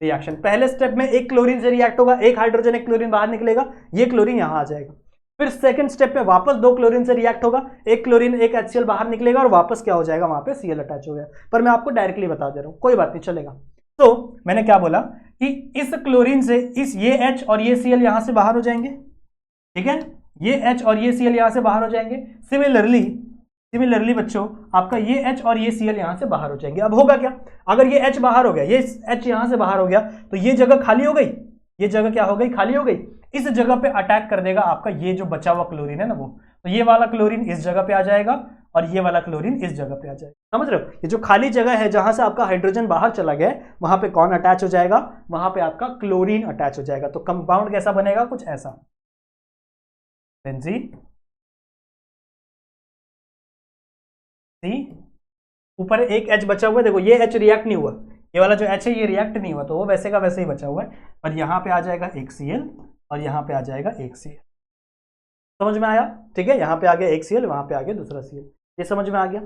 reaction. पहले स्टेप में एक क्लोरीन से रिएक्ट होगा, एक हाइड्रोजन एक क्लोरीन बाहर निकलेगा, ये क्लोरीन यहां आ जाएगा। फिर सेकंड स्टेप में वापस 2 क्लोरीन से रिएक्ट होगा, एक क्लोरीन एक HCl बाहर निकलेगा और वापस क्या हो जाएगा, वहां पे Cl अटैच हो गया। पर मैं आपको डायरेक्टली बता दे रहा हूं, कोई बात नहीं, चलेगा। तो मैंने क्या बोला कि इस क्लोरीन से ये H और ये Cl यहां से बाहर हो जाएंगे। ठीक है, ये H और ये Cl यहां से बाहर हो जाएंगे। सिमिलरली बच्चों आपका ये H और ये Cl यहां से बाहर हो जाएंगे। अब होगा क्या, अगर ये H बाहर हो गया, ये H यहां से बाहर हो गया, तो ये जगह खाली हो गई, ये जगह क्या हो गई, खाली हो गई। इस जगह पे अटैक कर देगा आपका ये जो बचा हुआ क्लोरीन है ना, वो तो ये वाला क्लोरीन इस जगह पे आ जाएगा और ये वाला क्लोरीन इस जगह पे आ जाएगा। समझ रहे हो, ये जो खाली जगह है जहां से आपका हाइड्रोजन बाहर चला गया, वहां पे कौन अटैच हो जाएगा, वहां पे आपका क्लोरीन अटैच हो जाएगा। तो कंपाउंड कैसा बनेगा, कुछ ऐसा, बेंजीन सी, ऊपर एक H बचा हुआ है, देखो ये H रिएक्ट नहीं हुआ, ये वाला जो H है ये रिएक्ट नहीं हुआ, तो वो वैसे का वैसे ही बचा हुआ है। और यहाँ पे आ जाएगा एक Cl और यहाँ पे आ जाएगा एक Cl। समझ में आया, ठीक है, यहाँ पे आ गया एक Cl, वहां पे आ गया दूसरा Cl, ये समझ में आ गया।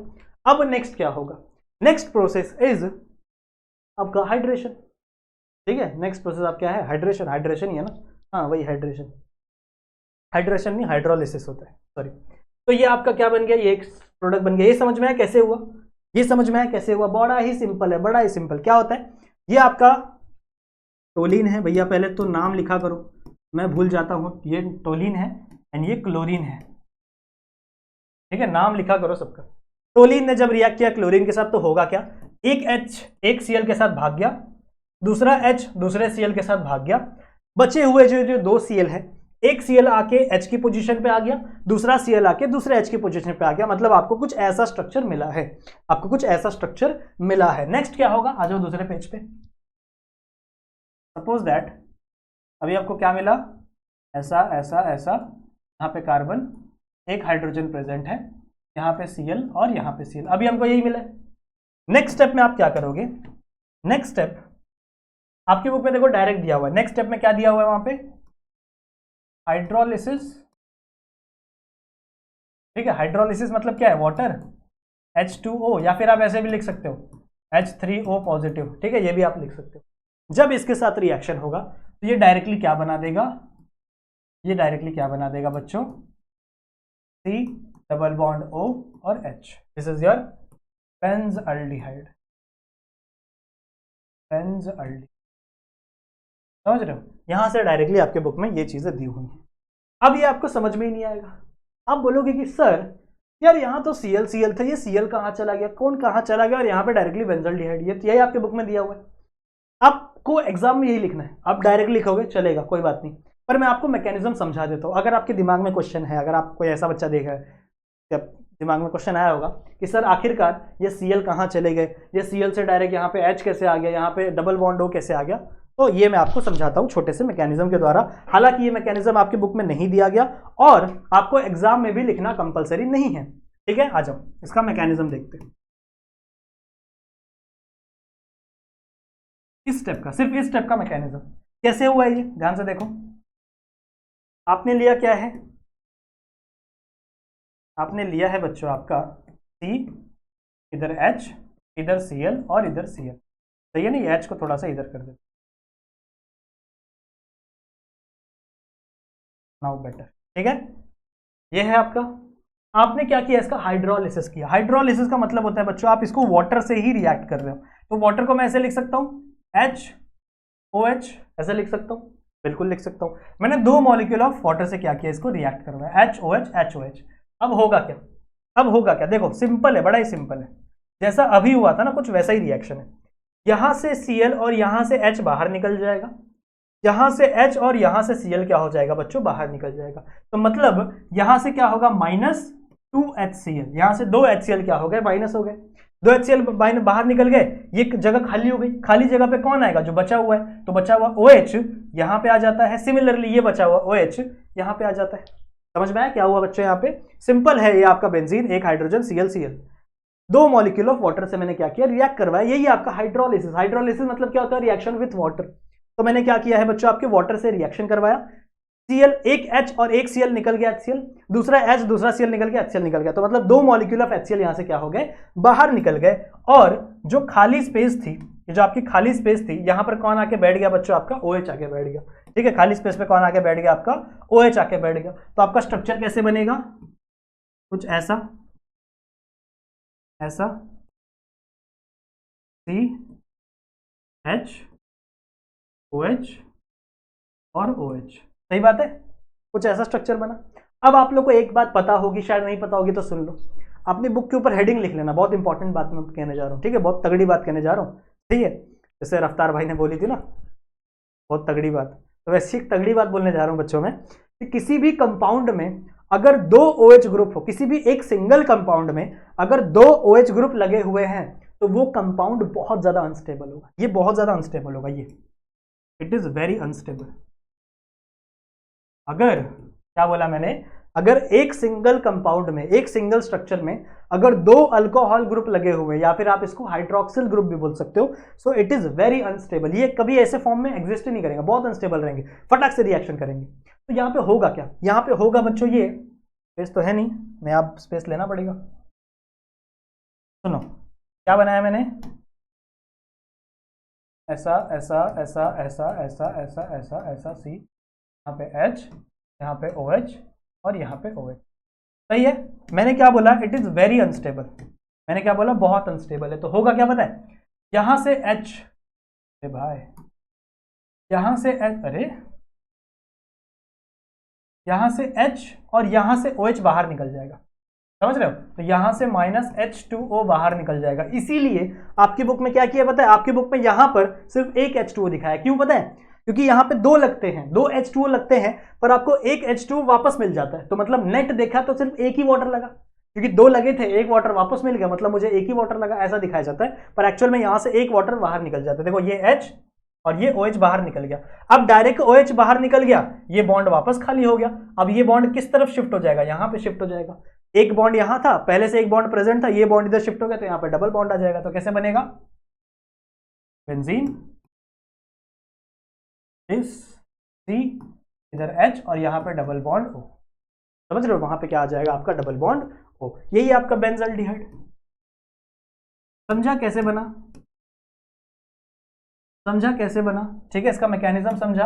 अब नेक्स्ट क्या होगा, नेक्स्ट प्रोसेस इज आपका हाइड्रेशन। ठीक है, नेक्स्ट प्रोसेस आप क्या है, हाइड्रेशन, हाइड्रेशन ही है ना, हाँ वही हाइड्रेशन, हाइड्रेशन नहीं हाइड्रोलिसिस होता है, सॉरी। तो ये आपका क्या बन गया, ये एक प्रोडक्ट बन गया। ये समझ में आया कैसे हुआ, ये समझ में आया कैसे हुआ, बड़ा ही सिंपल है, बड़ा ही सिंपल। क्या होता है, ये आपका टोलिन है भैया, पहले तो नाम लिखा करो, मैं भूल जाता हूं। ये टोलिन है एंड ये क्लोरीन है। ठीक है, नाम लिखा करो सबका। टोलिन ने जब रिएक्ट किया क्लोरीन के साथ तो होगा क्या, एक H एक Cl के साथ भाग गया, दूसरा H दूसरे Cl के साथ भाग गया, बचे हुए जो 2 Cl है, एक Cl आके H की पोजीशन पे आ गया, दूसरा Cl आके दूसरे H की पोजीशन पे आ गया। मतलब आपको कुछ ऐसा स्ट्रक्चर मिला है, आपको कुछ ऐसा स्ट्रक्चर मिला है। नेक्स्ट क्या होगा, आ जाओ दूसरे पेज पे। सपोज दैट अभी आपको क्या मिला, ऐसा ऐसा ऐसा, यहाँ पे कार्बन, एक हाइड्रोजन प्रेजेंट है, यहाँ पे Cl और यहाँ पे Cl, अभी हमको यही मिला है। नेक्स्ट स्टेप में आप क्या करोगे, नेक्स्ट स्टेप आपकी बुक में देखो डायरेक्ट दिया हुआ है। नेक्स्ट स्टेप में क्या दिया हुआ है वहां पे, हाइड्रोलिसिस। ठीक है, हाइड्रोलिसिस मतलब क्या है, वाटर H2O, या फिर आप ऐसे भी लिख सकते हो H3O पॉजिटिव। ठीक है, ये भी आप लिख सकते हो। जब इसके साथ रिएक्शन होगा तो ये डायरेक्टली क्या बना देगा, ये डायरेक्टली क्या बना देगा बच्चों, C डबल बॉन्ड O और H। This is your benzaldehyde, benzaldehyde. समझ रहे हो, यहां से डायरेक्टली आपके बुक में ये चीजें दी हुई हैं। अब ये आपको समझ में ही नहीं आएगा, आप बोलोगे कि सर यार यहाँ तो Cl था, ये Cl कहाँ चला गया, कौन कहाँ चला गया, और यहाँ पे डायरेक्टली बेंजल्डिहाइड, ये यही आपके बुक में दिया हुआ है। आपको एग्जाम में यही लिखना है, आप डायरेक्ट लिखोगे चलेगा, कोई बात नहीं, पर मैं आपको मैकेनिज्म समझा देता हूँ। अगर आपके दिमाग में क्वेश्चन है, अगर आप कोई ऐसा बच्चा देख रहा है, जब दिमाग में क्वेश्चन आया होगा कि सर आखिरकार ये Cl कहाँ चले गए, ये Cl से डायरेक्ट यहाँ पे H कैसे आ गया, यहाँ पे डबल बॉन्ड O कैसे आ गया, तो ये मैं आपको समझाता हूँ छोटे से मैकेनिज्म के द्वारा। हालांकि ये मैकेनिज्म आपकी बुक में नहीं दिया गया और आपको एग्जाम में भी लिखना कंपलसरी नहीं है, ठीक है। आ जाओ इसका मैकेनिज्म देखते हैं। इस स्टेप का, सिर्फ इस स्टेप का मैकेनिज्म कैसे हुआ है ये ध्यान से देखो। आपने लिया क्या है, आपने लिया है बच्चों आपका C, इधर H, इधर Cl और इधर Cl, सही है ना। ये H को थोड़ा सा इधर कर दे, नाउ बेटर, ठीक है। ये है आपका, आपने क्या किया, इसका हाइड्रोलिसिस किया। हाइड्रोलिसिस का मतलब होता है बच्चों आप इसको वाटर से ही रिएक्ट कर रहे हो, तो वाटर को मैं ऐसे लिख सकता हूँ HOH, ऐसे लिख सकता हूँ, बिल्कुल लिख सकता हूँ। मैंने 2 मॉलिक्यूल ऑफ वाटर से क्या किया, इसको रिएक्ट करवाया, HOH HOH। अब होगा क्या, अब होगा क्या, देखो सिंपल है, बड़ा ही सिंपल है, जैसा अभी हुआ था ना कुछ वैसा ही रिएक्शन है। यहां से Cl और यहां से H बाहर निकल जाएगा, यहां से H और यहां से Cl क्या हो जाएगा बच्चों, बाहर निकल जाएगा। तो मतलब यहां से क्या होगा, -2HCl, यहां से 2HCl क्या हो गए, माइनस हो गए। 2HCl बाहर निकल गए, ये जगह खाली हो गई, खाली जगह पे कौन आएगा, जो बचा हुआ है, तो बचा हुआ OH यहां पे आ जाता है। सिमिलरली ये बचा हुआ OH यहां पे आ जाता है। समझ में आया क्या हुआ बच्चों, यहाँ पे सिंपल है, ये आपका बेंजीन, एक hydrogen Cl, 2 molecule of water से मैंने क्या किया, रिएक्ट करवाया। यही आपका हाइड्रोलिसिस। हाइड्रोलिसिस मतलब क्या होता है, रिएक्शन विथ वाटर। तो मैंने क्या किया है बच्चों, आपके वाटर से रिएक्शन करवाया, Cl, एक H और एक Cl निकल गया HCl, दूसरा H दूसरा Cl निकल गया, HCl निकल गया। तो मतलब 2 मॉलिक्यूल ऑफ HCl यहां से क्या हो गए, बाहर निकल गए। और जो खाली स्पेस थी, जो आपकी खाली स्पेस थी, यहां पर कौन आके बैठ गया बच्चों, आपका OH आके बैठ गया, ठीक है। खाली स्पेस पे कौन आके बैठ गया, आपका OH आके बैठ गया। तो आपका स्ट्रक्चर कैसे बनेगा, कुछ ऐसा, ऐसा CH OH और OH, सही बात है, कुछ ऐसा स्ट्रक्चर बना। अब आप लोग को एक बात पता होगी, शायद नहीं पता होगी तो सुन लो, अपनी बुक के ऊपर हेडिंग लिख लेना, बहुत इंपॉर्टेंट बात मैं कहने जा रहा हूँ, ठीक है, बहुत तगड़ी बात कहने जा रहा हूँ, ठीक है। जैसे रफ्तार भाई ने बोली थी ना बहुत तगड़ी बात, तो वैसे एक तगड़ी बात बोलने जा रहा हूँ बच्चों में, कि किसी भी कंपाउंड में अगर 2 OH ग्रुप हो, किसी भी एक सिंगल कंपाउंड में अगर 2 OH ग्रुप लगे हुए हैं, तो वो कंपाउंड बहुत ज्यादा अनस्टेबल होगा, ये बहुत ज्यादा अनस्टेबल होगा, ये इट इज वेरी अनस्टेबल। अगर, क्या बोला मैंने, अगर एक सिंगल कंपाउंड में, एक सिंगल स्ट्रक्चर में अगर 2 अल्कोहल ग्रुप लगे हुए, या फिर आप इसको हाइड्रोक्सिल ग्रुप भी बोल सकते हो, so it is very unstable. ये कभी ऐसे फॉर्म में एग्जिस्ट ही नहीं करेंगे, बहुत अनस्टेबल रहेंगे, फटाक से रिएक्शन करेंगे। तो यहाँ पे होगा क्या, यहाँ पे होगा बच्चों, ये स्पेस तो है नहीं, मैं आप स्पेस लेना पड़ेगा। सुनो क्या बनाया मैंने, ऐसा ऐसा ऐसा ऐसा ऐसा ऐसा ऐसा ऐसा C, यहाँ पे H, यहाँ पे OH और यहाँ पे OH, सही है। मैंने क्या बोला, इट इज वेरी अनस्टेबल, मैंने क्या बोला, बहुत अनस्टेबल है। तो होगा क्या पता है, यहां से H, अरे भाई यहां से H, अरे यहां से H और यहां से OH बाहर निकल जाएगा, समझ रहे हो। तो यहां से -H2O बाहर निकल जाएगा। इसीलिए आपकी बुक में क्या किया पता है, आपकी बुक में यहां पर सिर्फ एक H2O दिखाया, क्यों पता है, क्योंकि यहां पे 2 लगते हैं, 2 H2O लगते हैं, पर आपको एक H2O वापस मिल जाता है। तो मतलब नेट देखा तो सिर्फ एक ही वाटर लगा, क्योंकि 2 लगे थे, एक वाटर वापस मिल गया, मतलब मुझे एक ही वाटर लगा, ऐसा दिखाया जाता है। पर एक्चुअल में यहां से एक वाटर बाहर निकल जाता है। देखो ये H और ये OH बाहर निकल गया। अब डायरेक्ट OH बाहर निकल गया, ये बॉन्ड वापस खाली हो गया। अब ये बॉन्ड किस तरफ शिफ्ट हो जाएगा, यहां पे शिफ्ट हो जाएगा। एक बॉन्ड यहां था, पहले से एक बॉन्ड प्रेजेंट था, ये बॉन्ड इधर शिफ्ट हो गया, तो यहां पे डबल बॉन्ड आ जाएगा। तो कैसे बनेगा, बेंजीन इस C, इधर H और यहां पे डबल बॉन्ड O, समझ रहे हो, वहां पे क्या आ जाएगा आपका, डबल बॉन्ड O। यही आपका बेंजल्डिहाइड। समझा कैसे बना, समझा कैसे बना, ठीक है। इसका मैकेनिज्म समझा।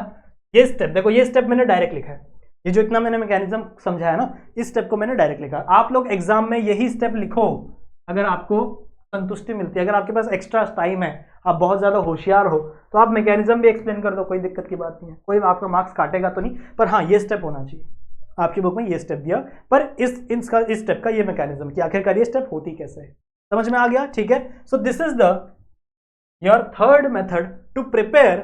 ये स्टेप देखो, ये स्टेप मैंने डायरेक्ट लिखा है, ये जो इतना मैंने मैकेनिज्म समझाया ना, इस स्टेप को मैंने डायरेक्ट लिखा। आप लोग एग्जाम में यही स्टेप लिखो अगर आपको संतुष्टि मिलती है। अगर आपके पास एक्स्ट्रा टाइम है, आप बहुत ज्यादा होशियार हो, तो आप मैकेनिज्म भी एक्सप्लेन कर दो, कोई दिक्कत की बात नहीं है, कोई आपका मार्क्स काटेगा तो नहीं। पर हाँ, ये स्टेप होना चाहिए, आपकी बुक में ये स्टेप दिया, पर इस स्टेप का ये मैकेनिज्म कि आखिरकार ये स्टेप होती कैसे है, समझ में आ गया, ठीक है। So this is the your third method to prepare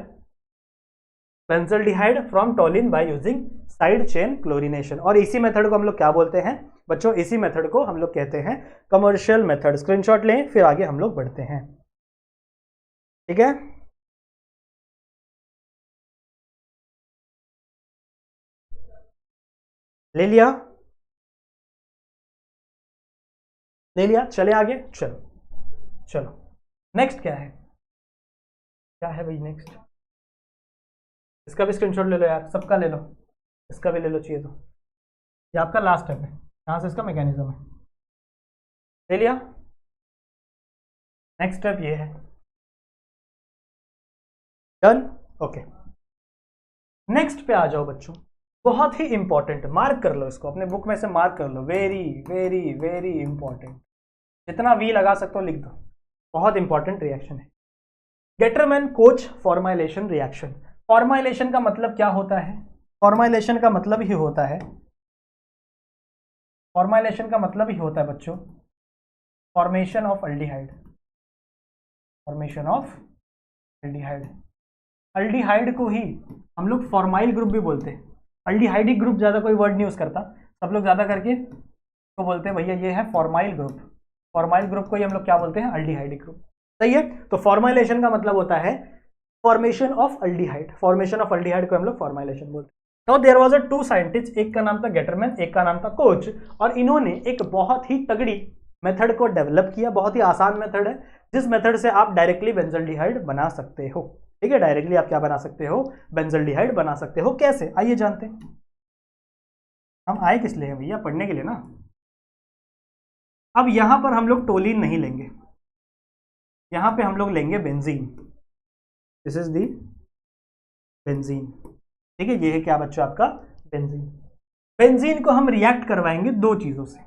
benzaldehyde from toluene by using side chain chlorination. और इसी मेथड को हम लोग क्या बोलते हैं बच्चों, इसी मेथड को हम लोग कहते हैं कमर्शियल मेथड। स्क्रीनशॉट लें, फिर आगे हम लोग बढ़ते हैं। ठीक है, ले लिया, ले लिया, चले आगे। चलो चलो, नेक्स्ट क्या है, क्या है भाई नेक्स्ट? इसका भी स्क्रीनशॉट ले लो यार, सबका ले लो, इसका भी ले लो चाहिए तो। ये आपका लास्ट स्टेप है, यहाँ से इसका मैकेनिज्म है। ले लिया, नेक्स्ट स्टेप ये है। Done, okay. नेक्स्ट पे आ जाओ बच्चों, बहुत ही इंपॉर्टेंट, मार्क कर लो इसको, अपने बुक में से मार्क कर लो, वेरी वेरी वेरी इंपॉर्टेंट, जितना वी लगा सकते हो लिख दो, बहुत इंपॉर्टेंट रिएक्शन है। Gattermann coach formylation reaction. Formylation का मतलब क्या होता है? फॉर्माइलेशन का मतलब ही होता है, फॉर्माइलेशन का मतलब ही होता है बच्चों, formation of aldehyde, formation of aldehyde. Aldehyde को ही हम लोग फॉर्माइल ग्रुप भी बोलते हैं। अल्डिहाइडिक ग्रुप ज़्यादा कोई वर्ड नहीं यूज़ करता, सब लोग ज़्यादा करके तो बोलते हैं भैया ये है फॉर्माइल ग्रुप। फॉर्माइल ग्रुप को ही हम लोग क्या बोलते हैं? Aldehydic group. सही है, तो फॉर्माइलेशन का मतलब होता है formation of aldehyde. Formation of aldehyde को हम लोग फॉर्माइलेशन बोलते हैं। तो there was a two scientist, एक का नाम था गेटरमैन, एक का नाम था कोच, और इन्होंने एक बहुत ही तगड़ी मेथड को डेवलप किया। बहुत ही आसान मेथड है, जिस मेथड से आप डायरेक्टली बेंजल्डिहाइड बना सकते हो। ठीक है, डायरेक्टली आप क्या बना सकते हो? बेंजल्डिहाइड बना सकते हो। कैसे, आइए जानते हैं। हम आए किस लिए हैं भैया? पढ़ने के लिए ना। अब यहां पर हम लोग टोलिन नहीं लेंगे, यहां पे हम लोग लेंगे benzene. This is the benzene. ठीक है, ये है क्या बच्चों? आपका बेंजीन। बेंजीन को हम रिएक्ट करवाएंगे दो चीजों से,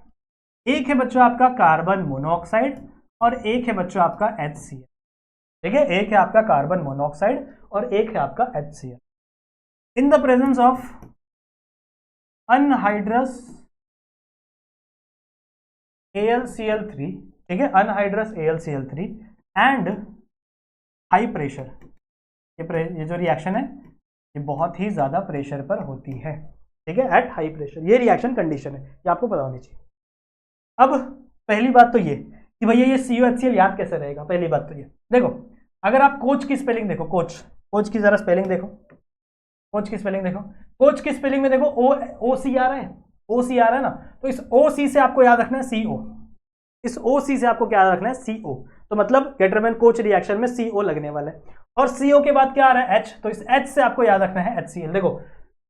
एक है बच्चों आपका कार्बन मोनोऑक्साइड और एक है बच्चों आपका HCl। ठीक है, एक है आपका कार्बन मोनोऑक्साइड और एक है आपका HCl। In the presence of anhydrous AlCl3, ठीक है, anhydrous AlCl3 and high pressure, ये जो रिएक्शन है ये बहुत ही ज्यादा प्रेशर पर होती है। ठीक है, एट हाई प्रेशर, ये रिएक्शन कंडीशन है, ये आपको पता होनी चाहिए। अब पहली बात तो ये कि भैया ये CuHCl याद कैसे रहेगा? पहली बात तो ये देखो, अगर आप कोच की स्पेलिंग देखो, कोच की जरा स्पेलिंग देखो, कोच की स्पेलिंग देखो, कोच की स्पेलिंग में देखो OC आ रहा है, OC आ रहा है ना, तो इस OC से आपको याद रखना है CO, इस OC से आपको क्या याद रखना है? CO। तो मतलब गेटरमैन कोच रिएक्शन में CO लगने वाला है, और CO के बाद क्या आ रहा है? H, तो इस H से आपको याद रखना है HCl। देखो,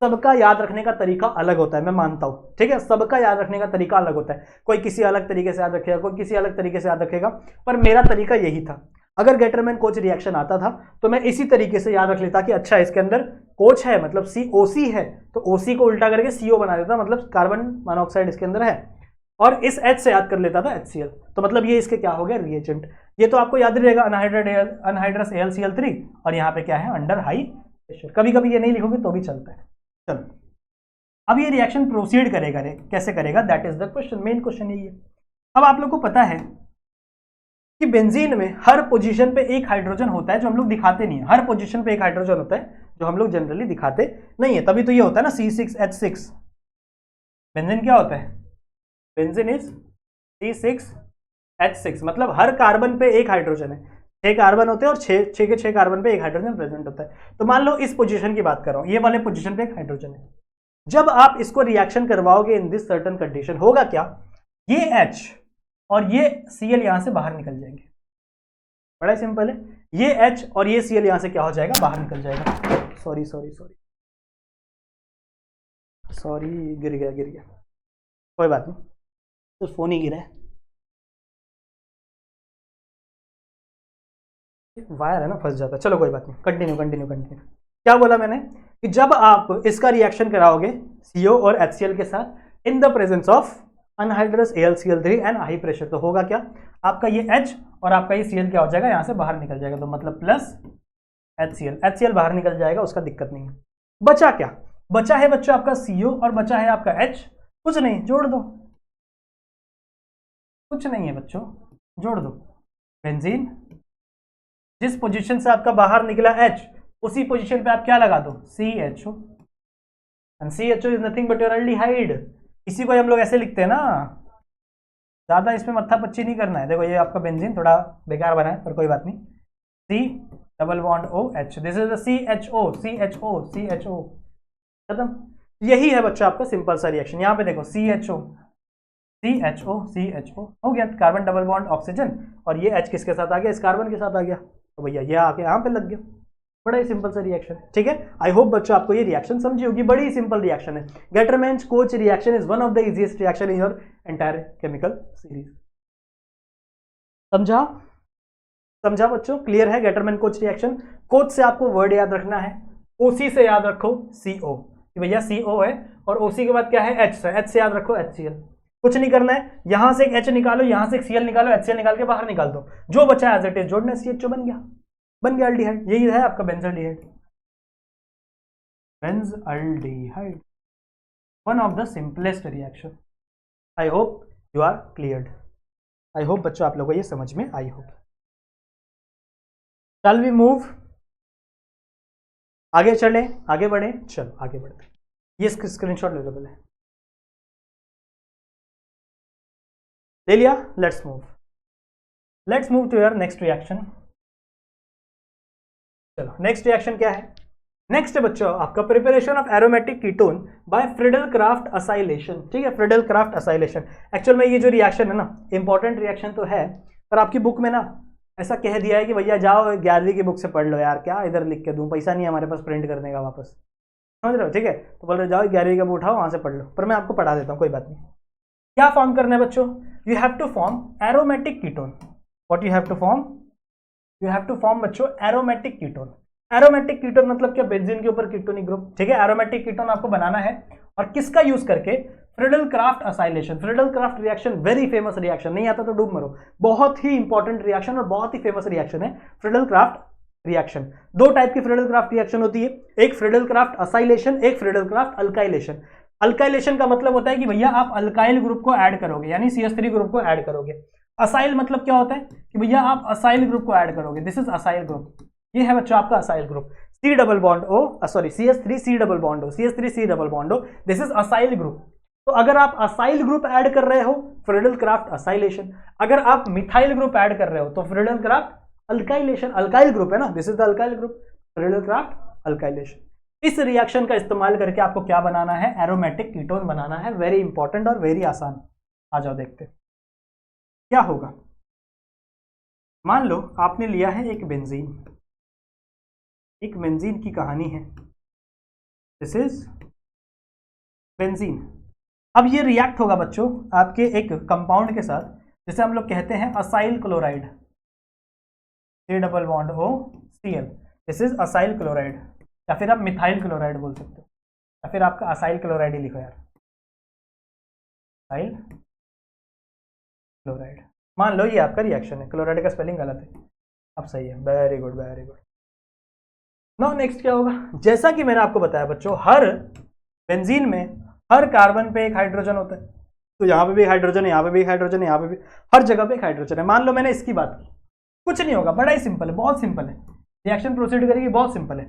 सबका याद रखने का तरीका अलग होता है, मैं मानता हूं, ठीक है, सबका याद रखने का तरीका अलग होता है, कोई किसी अलग तरीके से याद रखेगा, कोई किसी अलग तरीके से याद रखेगा, पर मेरा तरीका यही था। अगर गेटरमैन कोच रिएक्शन आता था तो मैं इसी तरीके से याद रख लेता कि अच्छा इसके अंदर कोच है मतलब COC है, तो OC को उल्टा करके CO बना देता, मतलब कार्बन मोनोऑक्साइड इसके अंदर है, और इस H से याद कर लेता था HCl। तो मतलब ये इसके क्या हो गया? रिएजेंट। ये तो आपको याद ही रहेगा, अनहाइड्रस AlCl3, और यहाँ पे क्या है? Under high pressure. कभी कभी ये नहीं लिखोगे तो भी चलता है। चलो, अब ये रिएक्शन प्रोसीड करेगा, कैसे करेगा? That is the question, main question यही है। अब आप लोग को पता है कि बेंजीन में हर पोजीशन पे एक हाइड्रोजन होता है, जो हम लोग दिखाते नहीं है। हर पोजीशन पे एक हाइड्रोजन होता है जो हम लोग जनरली दिखाते नहीं है, तभी तो ये होता है ना C6H6। बेंजीन क्या होता है? बेंजीन इज C6H6, मतलब हर कार्बन पे एक हाइड्रोजन है, 6 कार्बन होते हैं और 6 के 6 कार्बन पे एक हाइड्रोजन प्रेजेंट होता है। तो मान लो इस पोजीशन की बात कर रहा हूं, ये वाले पोजीशन पे एक हाइड्रोजन है। जब आप इसको रिएक्शन करवाओगे इन दिस सर्टेन कंडीशन, होगा क्या? ये H और ये Cl यहां से बाहर निकल जाएंगे। बड़ा सिंपल है, ये H और ये Cl यहां से क्या हो जाएगा? बाहर निकल जाएगा। सॉरी सॉरी सॉरी सॉरी, गिर गया, कोई बात नहीं, तो फोन ही गिरा है, वायर है ना, फंस जाता है। चलो कोई बात नहीं, कंटिन्यू। क्या बोला मैंने? कि जब आप इसका रिएक्शन कराओगे CO और HCl के साथ in the presence of anhydrous AlCl3 and high pressure, तो होगा क्या? आपका ये H और आपका ये Cl क्या हो जाएगा? यहां से बाहर निकल जाएगा, तो मतलब प्लस HCl बाहर निकल जाएगा, उसका दिक्कत नहीं है। बचा क्या? बचा है बच्चों आपका CO और बचा है आपका H। कुछ नहीं, जोड़ दो, कुछ नहीं है बच्चों, जोड़ दो। बेंजीन, जिस पोजीशन से आपका बाहर निकला H, उसी पोजीशन पे आप क्या लगा दो, CHO, and CHO is nothing but your aldehyde. इसी को हम लोग ऐसे लिखते हैं ना, ज्यादा इसमें मत्था पच्ची नहीं करना है। देखो ये आपका बेंजीन थोड़ा बेकार बना है पर कोई बात नहीं, C+OH, this is the CHO, CHO, CHO, खत्म। यही है बच्चा आपका सिंपल सा रिएक्शन। यहाँ पे देखो CHO, CHO, CHO हो गया, कार्बन डबल बॉन्ड ऑक्सीजन, और ये H किसके साथ आ गया, इस कार्बन के साथ आ गया, तो भैया ये आके यहाँ पे लग गया। बड़ा ही सिंपल सा रिएक्शन, ठीक है। आई होप बच्चों आपको ये रिएक्शन समझी होगी, बड़ी ही सिंपल रिएक्शन है। Gattermann's Koch reaction is one of the easiest reaction in your entire chemical series. समझा, समझा बच्चों, क्लियर है गेटरमैन कोच रिएक्शन। कोच से आपको वर्ड याद रखना है, OC से याद रखो CO, कि भैया CO है, और OC के बाद क्या है, H है, H से याद रखो HCl। कुछ नहीं करना है, यहां से एक H निकालो, यहां से एक Cl निकालो, HCl निकाल के बाहर निकाल दो, जो बचा है एज इट इज जोड़ना, CHO बन गया, बन गया एल्डिहाइड। यही है आपका benzaldehyde, benzaldehyde, one of the simplest reaction. I hope you are cleared. I hope बच्चों आप लोगों को ये समझ में आई होगी। शैल वी मूव, आगे चले, आगे बढ़े, चलो आगे बढ़ते। ये स्क्रीनशॉट ले लो पहले, ले लिया, let's move, let's move to your next reaction. चलो नेक्स्ट रिएक्शन क्या है, नेक्स्ट है बच्चों आपका preparation of aromatic ketone by Friedel Crafts acylation. ठीक है, फ्रीडल क्राफ्ट असाइलेशन। एक्चुअल में ये जो रिएक्शन है ना, इंपॉर्टेंट रिएक्शन तो है, पर आपकी बुक में ना ऐसा कह दिया है कि भैया जाओ 11वीं की बुक से पढ़ लो यार, क्या इधर लिख के दूं, पैसा नहीं है हमारे पास प्रिंट करने का वापस, समझ रहे हो, ठीक है। तो बोल रहे जाओ 11वीं का बुक उठाओ वहां से पढ़ लो, पर मैं आपको पढ़ा देता हूँ, कोई बात नहीं। क्या फॉर्म करना है बच्चों, you have to form aromatic ketone. What you have to form, you have to form बच्चों एरोमेटिक कीटोन। एरोमेटिक कीटोन मतलब क्या, बेंजीन के ऊपर कीटोनिक ग्रुप, ठीक है। एरोमेटिक कीटोन आपको बनाना है, और किसका यूज करके, Friedel Crafts acylation. Friedel craft reaction very famous reaction, नहीं आता तो डूब मरो, बहुत ही इंपॉर्टेंट रिएक्शन और बहुत ही फेमस रिएक्शन है फ्रीडल क्राफ्ट रिएक्शन। दो टाइप की फ्रीडल क्राफ्ट रिएक्शन होती है, एक फ्रीडल क्राफ्ट असाइलेशन, एक फ्रीडल क्राफ्ट अल्काइलेशन। अल्काइलेशन का मतलब होता है कि भैया आप अल्काइल ग्रुप को ऐड करोगे, यानी CH3 ग्रुप को ऐड करोगे। असाइल मतलब क्या होता है कि भैया आप असाइल ग्रुप को ऐड करोगे, दिस इज असाइल ग्रुप। ये है बच्चों आपका acyl group, C double bond O, sorry CH3 C double bond O, CH3 C double bond O, this is acyl group. तो अगर आप असाइल ग्रुप ऐड कर रहे हो, फ्रीडल क्राफ्ट असाइलेशन। अगर आप मिथाइल ग्रुप ऐड कर रहे हो तो Friedel craft alkylation. Alkyl group है ना, this is the alkyl group, Friedel craft alkylation. इस रिएक्शन का इस्तेमाल करके आपको क्या बनाना है, एरोमेटिक कीटोन बनाना है। वेरी इंपॉर्टेंट और वेरी आसान। आ जाओ देखते क्या होगा। मान लो आपने लिया है एक बेंजीन, एक बेंजीन की कहानी है, दिस इज बेंजीन। अब ये रिएक्ट होगा बच्चों आपके एक कंपाउंड के साथ, जिसे हम लोग कहते हैं acyl chloride, C double bond O Cl, this is acyl chloride, या फिर आप मिथाइल क्लोराइड बोल सकते हो, या फिर आपका असाइल क्लोराइड ही लिखो यार, असाइल क्लोराइड। मान लो ये आपका रिएक्शन है, क्लोराइड का स्पेलिंग गलत है, अब सही है, very good very good. Now next क्या होगा, जैसा कि मैंने आपको बताया बच्चों, हर बेंजीन में हर कार्बन पे एक हाइड्रोजन होता है, तो यहाँ पे भी हाइड्रोजन है, यहाँ पे भी हाइड्रोजन है, यहाँ पे भी, हर जगह पे एक हाइड्रोजन है। मान लो मैंने इसकी बात की, कुछ नहीं होगा, बड़ा ही सिंपल है, बहुत सिंपल है, रिएक्शन प्रोसीड करेगी, बहुत सिंपल है,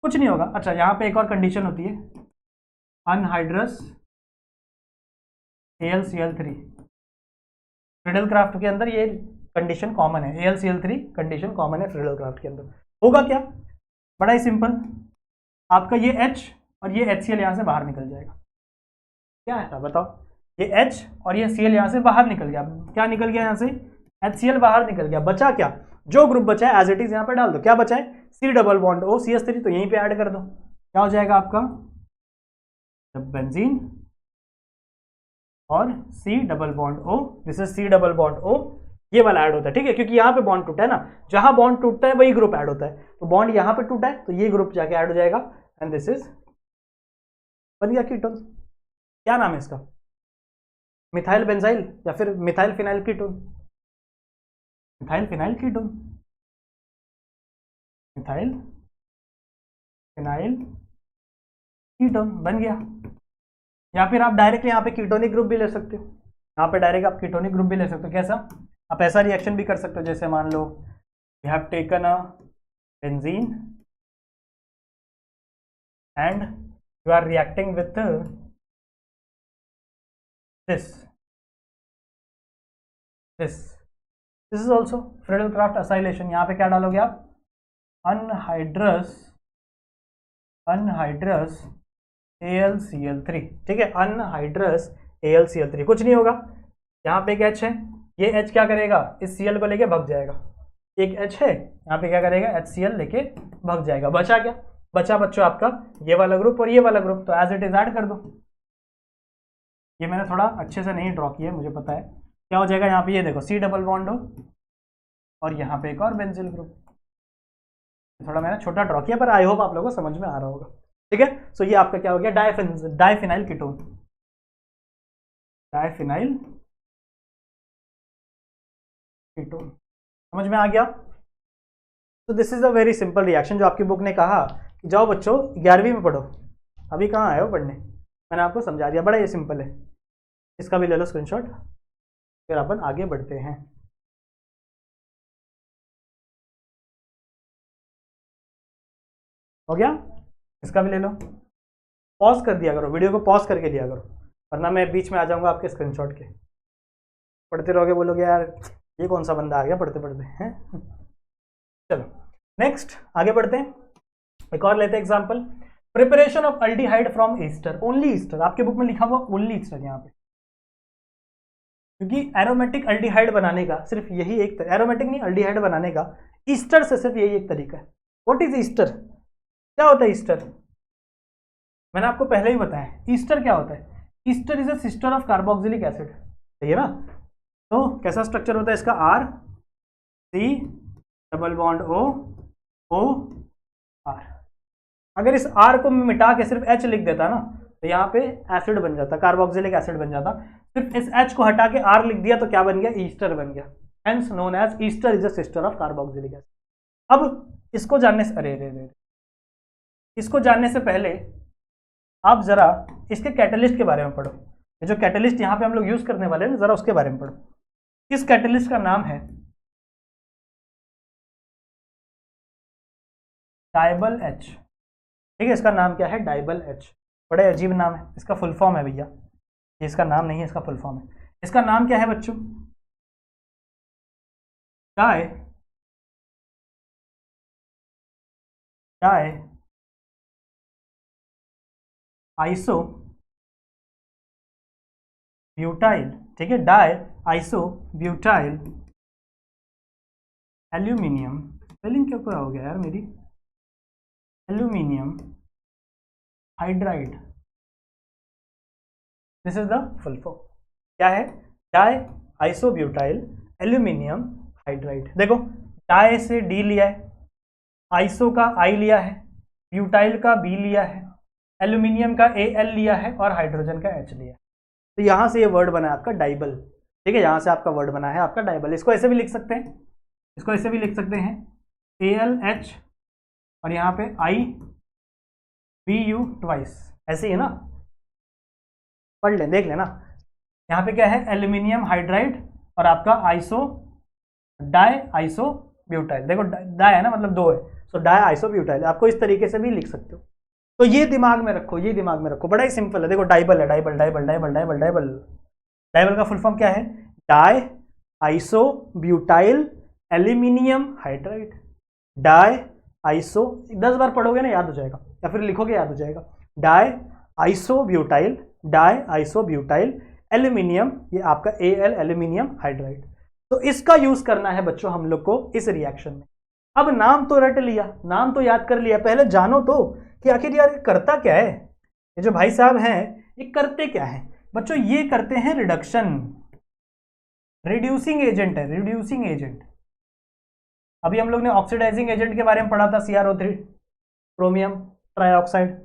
कुछ नहीं होगा। अच्छा, यहाँ पे एक और कंडीशन होती है, अनहाइड्रस AlCl3। फ्रीडल क्राफ्ट के अंदर ये कंडीशन कॉमन है, AlCl3 कंडीशन कॉमन है फ्रीडल क्राफ्ट के अंदर। होगा क्या, बड़ा ही सिंपल, आपका ये H और ये HCl यहाँ से बाहर निकल जाएगा। क्या है बताओ, ये H और ये Cl यहाँ से बाहर निकल गया, क्या निकल गया यहाँ से, HCl बाहर निकल गया, बचा क्या, जो ग्रुप बचा है एज इट इज यहाँ पे डाल दो, क्या बचा है, C double bond O CH3, तो यहीं पे ऐड कर दो, क्या हो जाएगा आपका, जब बेंजीन और C double bond O, this is C double bond O, ये वाला ऐड होता है, ठीक है, क्योंकि यहाँ पे बॉन्ड टूटा है ना, जहां बॉन्ड टूटता है वही ग्रुप ऐड होता है, तो बॉन्ड यहाँ पे टूटा है तो ये ग्रुप जाके ऐड हो जाएगा, एंड दिस इज बन गया कीटोन। क्या नाम है इसका, मिथाइल बेंजाइल या फिर methyl phenyl ketone, methyl phenyl ketone, methyl phenyl ketone बन गया। या फिर आप डायरेक्ट यहाँ पे कीटोनिक ग्रुप भी ले सकते हो, यहाँ पे डायरेक्ट आप कीटोनिक ग्रुप भी ले सकते हो। कैसा, आप ऐसा रिएक्शन भी कर सकते हो, जैसे मान लो you have taken a benzene and you are reacting with this is also Friedel-Crafts acylation. यहाँ पे क्या डालोगे आप, अनहाइड्रस AlCl3, ठीक है, अनहाइड्रस AlCl3, कुछ नहीं होगा, यहाँ पे एक H है, ये H क्या करेगा, इस Cl को लेके भग जाएगा, एक H है यहाँ पे क्या करेगा, HCl लेके भग जाएगा, बचा क्या, बचा बच्चों आपका ये वाला ग्रुप और ये वाला ग्रुप, तो एज इट इज ऐड कर दो। ये मैंने थोड़ा अच्छे से नहीं ड्रॉ किया, मुझे पता है क्या हो जाएगा, यहाँ पे ये देखो C डबल बॉन्ड हो और यहाँ पे एक और बेंजिल ग्रुप, थोड़ा मैंने छोटा ड्रॉ किया पर आई होप आप लोगों को समझ में आ रहा होगा, ठीक है। सो ये आपका क्या हो गया, डाइफिनाइल कीटोन, डाइफिनाइल कीटोन, समझ में आ गया। तो this is a very simple reaction जो आपकी बुक ने कहा कि जाओ बच्चों 11वीं में पढ़ो, अभी कहाँ आए हो पढ़ने, मैंने आपको समझा दिया, बड़ा ये सिंपल है, इसका भी ले लो स्क्रीनशॉट, फिर अपन आगे बढ़ते हैं। हो गया, इसका भी ले लो, पॉज कर दिया करो, वीडियो को पॉज करके दिया करो, वरना मैं बीच में आ जाऊंगा आपके स्क्रीनशॉट के, पढ़ते रहोगे, बोलोगे यार ये कौन सा बंदा आ गया पढ़ते पढ़ते हैं। चलो नेक्स्ट आगे बढ़ते हैं, एक और लेते हैं example, preparation of aldehyde from Easter, only Easter, आपके बुक में लिखा हुआ ओनली ईस्टर यहाँ पे, क्योंकि एरोमेटिक अल्डिहाइड बनाने का सिर्फ यही एक, एरोमेटिक नहीं अल्डिहाइड बनाने का ईस्टर से सिर्फ यही एक तरीका है। व्हाट इज ईस्टर, क्या होता है ईस्टर, मैंने आपको पहले ही बताया ईस्टर क्या होता है, Easter is a sister of carboxylic acid, सही है ना। तो कैसा स्ट्रक्चर होता है इसका, R C double bond O R, अगर इस R को मिटा के सिर्फ H लिख देता ना तो यहाँ पे एसिड बन जाता, कार्बोक्सिलिक एसिड बन जाता, सिर्फ इस H को हटा के R लिख दिया तो क्या बन गया, ईस्टर बन गया, hence known as ester is a sister of carboxylic acid. अब इसको जानने से इसको जानने से पहले आप जरा इसके कैटलिस्ट के बारे में पढ़ो, ये जो कैटलिस्ट यहाँ पे हम लोग यूज करने वाले हैं जरा उसके बारे में पढ़ो। इस कैटलिस्ट का नाम है डाइबल H, ठीक है, इसका नाम क्या है, डाइबल H, बड़े अजीब नाम है, इसका फुल फॉर्म है भैया, ये इसका नाम नहीं है, इसका फुल फॉर्म है, इसका नाम क्या है बच्चों, डाई आइसो ब्यूटाइल, ठीक है, di iso butyl aluminium, spelling क्या क्या हो गया यार मेरी, aluminium hydride, this is the full form, क्या है, डाई आइसोब्यूटाइल एल्यूमिनियम हाइड्राइड। देखो डाई से डी लिया है, आइसो का आई लिया है, ब्यूटाइल का बी लिया है, एल्यूमिनियम का Al लिया है और हाइड्रोजन का H लिया है, तो यहां से ये वर्ड बना है आपका डाइबल, ठीक है, यहां से आपका वर्ड बना है आपका डाइबल। इसको ऐसे भी लिख सकते हैं, इसको ऐसे भी लिख सकते हैं AlH और यहाँ पे IBU ट्वाइस, ऐसे ही है ना, पढ़ लें देख लेना, यहाँ पे क्या है एल्यूमिनियम हाइड्राइड और आपका आइसो डाई आइसो ब्यूटाइल, देखो डाई है ना मतलब दो है, सो डाई आइसो ब्यूटाइल, आपको इस तरीके से भी लिख सकते हो, तो ये दिमाग में रखो, ये दिमाग में रखो, बड़ा ही सिंपल है। देखो डाइबल है, डाइबल डाइबल डाइबल डाइबल डाइबल, डाइबल का फुल फॉर्म क्या है, di iso butyl aluminium hydride, di iso, 10 बार पढ़ोगे ना याद हो जाएगा, या फिर लिखोगे याद हो जाएगा, di iso butyl, di iso butyl aluminium, ये आपका Al एल्यूमिनियम हाइड्राइड। तो इसका यूज करना है बच्चों हम लोग को इस रिएक्शन में। अब नाम तो रट लिया, नाम तो याद कर लिया, पहले जानो तो कि आखिर यार करता क्या है, ये जो भाई साहब हैं ये करते क्या है बच्चों, ये करते हैं रिडक्शन, रिड्यूसिंग एजेंट है, रिड्यूसिंग एजेंट। अभी हम लोग ने ऑक्सीडाइजिंग एजेंट के बारे में पढ़ा था, CrO3 क्रोमियम ट्राइऑक्साइड,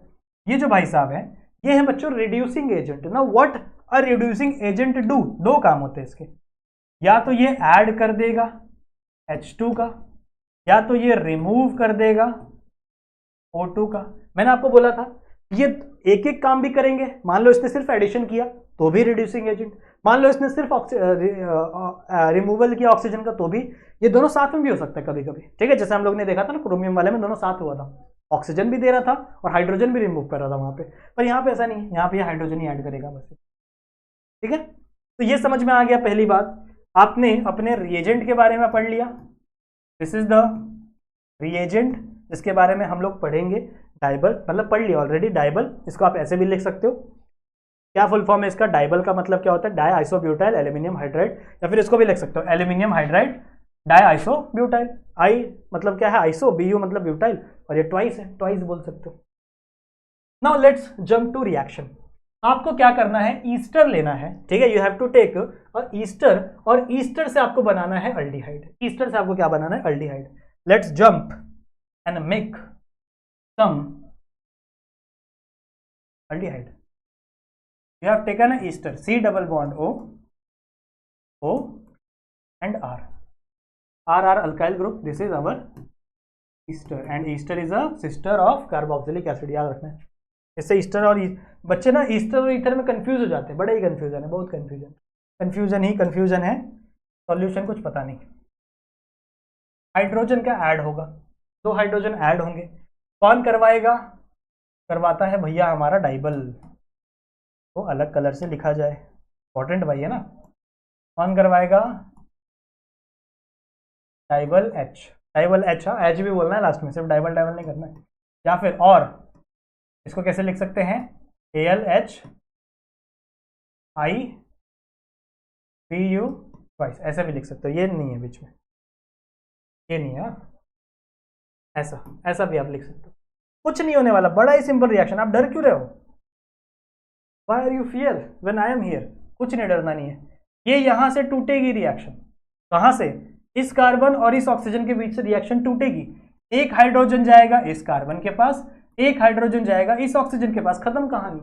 ये जो भाई साहब हैं ये है बच्चों रिड्यूसिंग एजेंट। ना what a reducing agent do, दो काम होते हैं इसके, या तो ये ऐड कर देगा H2 का, या तो ये रिमूव कर देगा O2 का। मैंने आपको बोला था ये एक एक काम भी करेंगे, मान लो इसने सिर्फ एडिशन किया तो भी रिड्यूसिंग एजेंट, मान लो इसने सिर्फ रिमूवल किया ऑक्सीजन का तो भी, ये दोनों साथ में भी हो सकता है कभी कभी, ठीक है, जैसे हम लोग ने देखा था ना क्रोमियम वाले में दोनों साथ हुआ था, ऑक्सीजन भी दे रहा था और हाइड्रोजन भी रिमूव कर रहा था वहाँ पे, पर यहाँ पे ऐसा नहीं है, यहाँ पे हाइड्रोजन ही ऐड करेगा बस। ठीक है, तो ये समझ में आ गया पहली बात। आपने अपने रिएजेंट के बारे में पढ़ लिया, दिस इज द रिएजेंट जिसके बारे में हम लोग पढ़ेंगे। डाइबल मतलब पढ़ लिया ऑलरेडी, डाइबल इसको आप ऐसे भी लिख सकते हो। क्या फुल फॉर्म है इसका? डाइबल का मतलब क्या होता है? डाई आइसोब्यूटाइल एल्यूमिनियम हाइड्राइड, या फिर इसको भी लिख सकते हो aluminium hydride di isobutyl. I मतलब क्या है? आइसो, बी यू मतलब ब्यूटाइल, और ये ट्वाइस है, ट्वाइस बोल सकते हो। Now let's jump to reaction. आपको क्या करना है? ईस्टर लेना है, ठीक है, यू हैव टू टेक और ईस्टर, और ईस्टर से आपको बनाना है अल्डिहाइड। ईस्टर से आपको क्या बनाना है? Aldehyde. Let's jump and make some aldehyde. You have taken a ester, C double bond O, O and R. R alkyl group. This is our ester, and ester is a sister of carboxylic acid. याद रखना है, इससे ईस्टर और बच्चे ना ईस्टर और ईथर में कंफ्यूज हो जाते हैं, बड़ा ही कंफ्यूजन है, बहुत कंफ्यूजन, कंफ्यूजन ही कंफ्यूजन है, सॉल्यूशन कुछ पता नहीं। हाइड्रोजन का ऐड होगा, 2 हाइड्रोजन ऐड होंगे, कौन करवाएगा? करवाता है भैया हमारा डाइबल, तो अलग कलर से लिखा जाए, इंपॉर्टेंट भाई है ना। कौन करवाएगा? डाइबल एच, डाइबल एच, हाँ एच भी बोलना है लास्ट में, सिर्फ डाइबल डाइबल नहीं करना है। या फिर और इसको कैसे लिख सकते हैं? AlH I Pu ट्वाइस, ऐसे भी लिख सकते हो, ये नहीं है बीच में, ये नहीं है, ऐसा ऐसा भी आप लिख सकते हो, कुछ नहीं होने वाला, बड़ा ही सिंपल रिएक्शन। आप डर क्यों रहे हो? Why are you fear when I am here? कुछ नहीं, डरना नहीं है। ये यहां से टूटेगी रिएक्शन, कहां से? इस कार्बन और इस ऑक्सीजन के बीच से रिएक्शन टूटेगी, एक हाइड्रोजन जाएगा इस कार्बन के पास, एक हाइड्रोजन जाएगा इस ऑक्सीजन के पास, खत्म कहानी,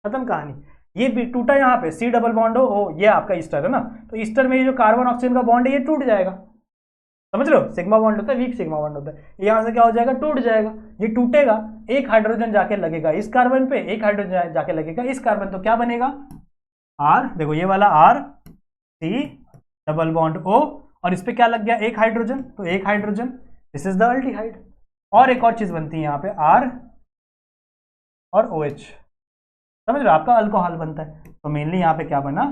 खत्म कहानी। ये भी टूटा यहाँ पे, C डबल बॉन्ड हो, ये आपका ईस्टर है ना, तो ईस्टर में ये जो कार्बन ऑक्सीजन का बॉन्ड है ये टूट जाएगा, समझ लो, सिग्मा बॉन्ड होता है, वीक सिग्मा बॉन्ड होता है, यहाँ से क्या हो जाएगा? टूट जाएगा, ये टूटेगा, एक हाइड्रोजन जाके लगेगा इस कार्बन पे, एक हाइड्रोजन जाके लगेगा इस कार्बन, तो क्या बनेगा? R, देखो ये वाला R, C double bond O, और इस पे क्या लग गया? एक हाइड्रोजन, तो एक hydrogen, this is the aldehyde. और एक और चीज बनती है यहाँ पे, R और OH, समझ रहे हो, आपका अल्कोहल बनता है, तो मेनली यहाँ पे क्या बना?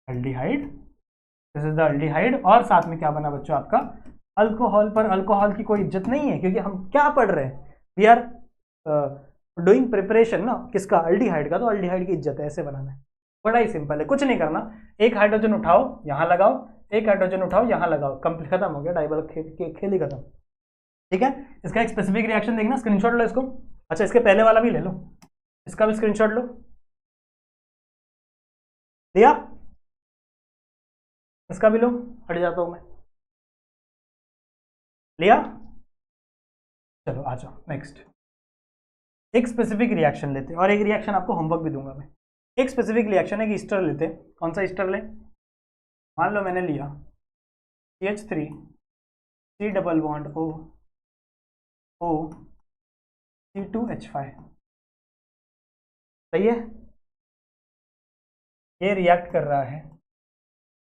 Aldehyde, this is the aldehyde, और साथ में क्या बना बच्चों? आपका अल्कोहल। पर अल्कोहल की कोई इज्जत नहीं है, क्योंकि हम क्या पढ़ रहे हैं? वी आर डूइंग प्रिपरेशन ना, किसका? अल्डिहाइड का, तो अल्डिहाइड की इज्जत है, ऐसे बनाना है, बड़ा ही सिंपल है, कुछ नहीं करना। एक हाइड्रोजन उठाओ यहाँ लगाओ, एक हाइड्रोजन उठाओ यहाँ लगाओ, कंप्लीट, खत्म हो गया, डाइबल खेल ही खत्म। ठीक है, इसका एक स्पेसिफिक रिएक्शन देखना, स्क्रीनशॉट लो इसको। अच्छा, इसके पहले वाला भी ले लो, इसका भी स्क्रीनशॉट लो, लिया? इसका भी लो, हट जाता हूं मैं, लिया? चलो आ जाओ नेक्स्ट। एक स्पेसिफिक रिएक्शन लेते हैं, और एक रिएक्शन आपको होमवर्क भी दूंगा मैं। एक स्पेसिफिक रिएक्शन है कि ईस्टर लेते हैं, कौन सा ईस्टर ले? मान लो मैंने लिया CH3 C double bond O O C2H5, सही है, ये रिएक्ट कर रहा है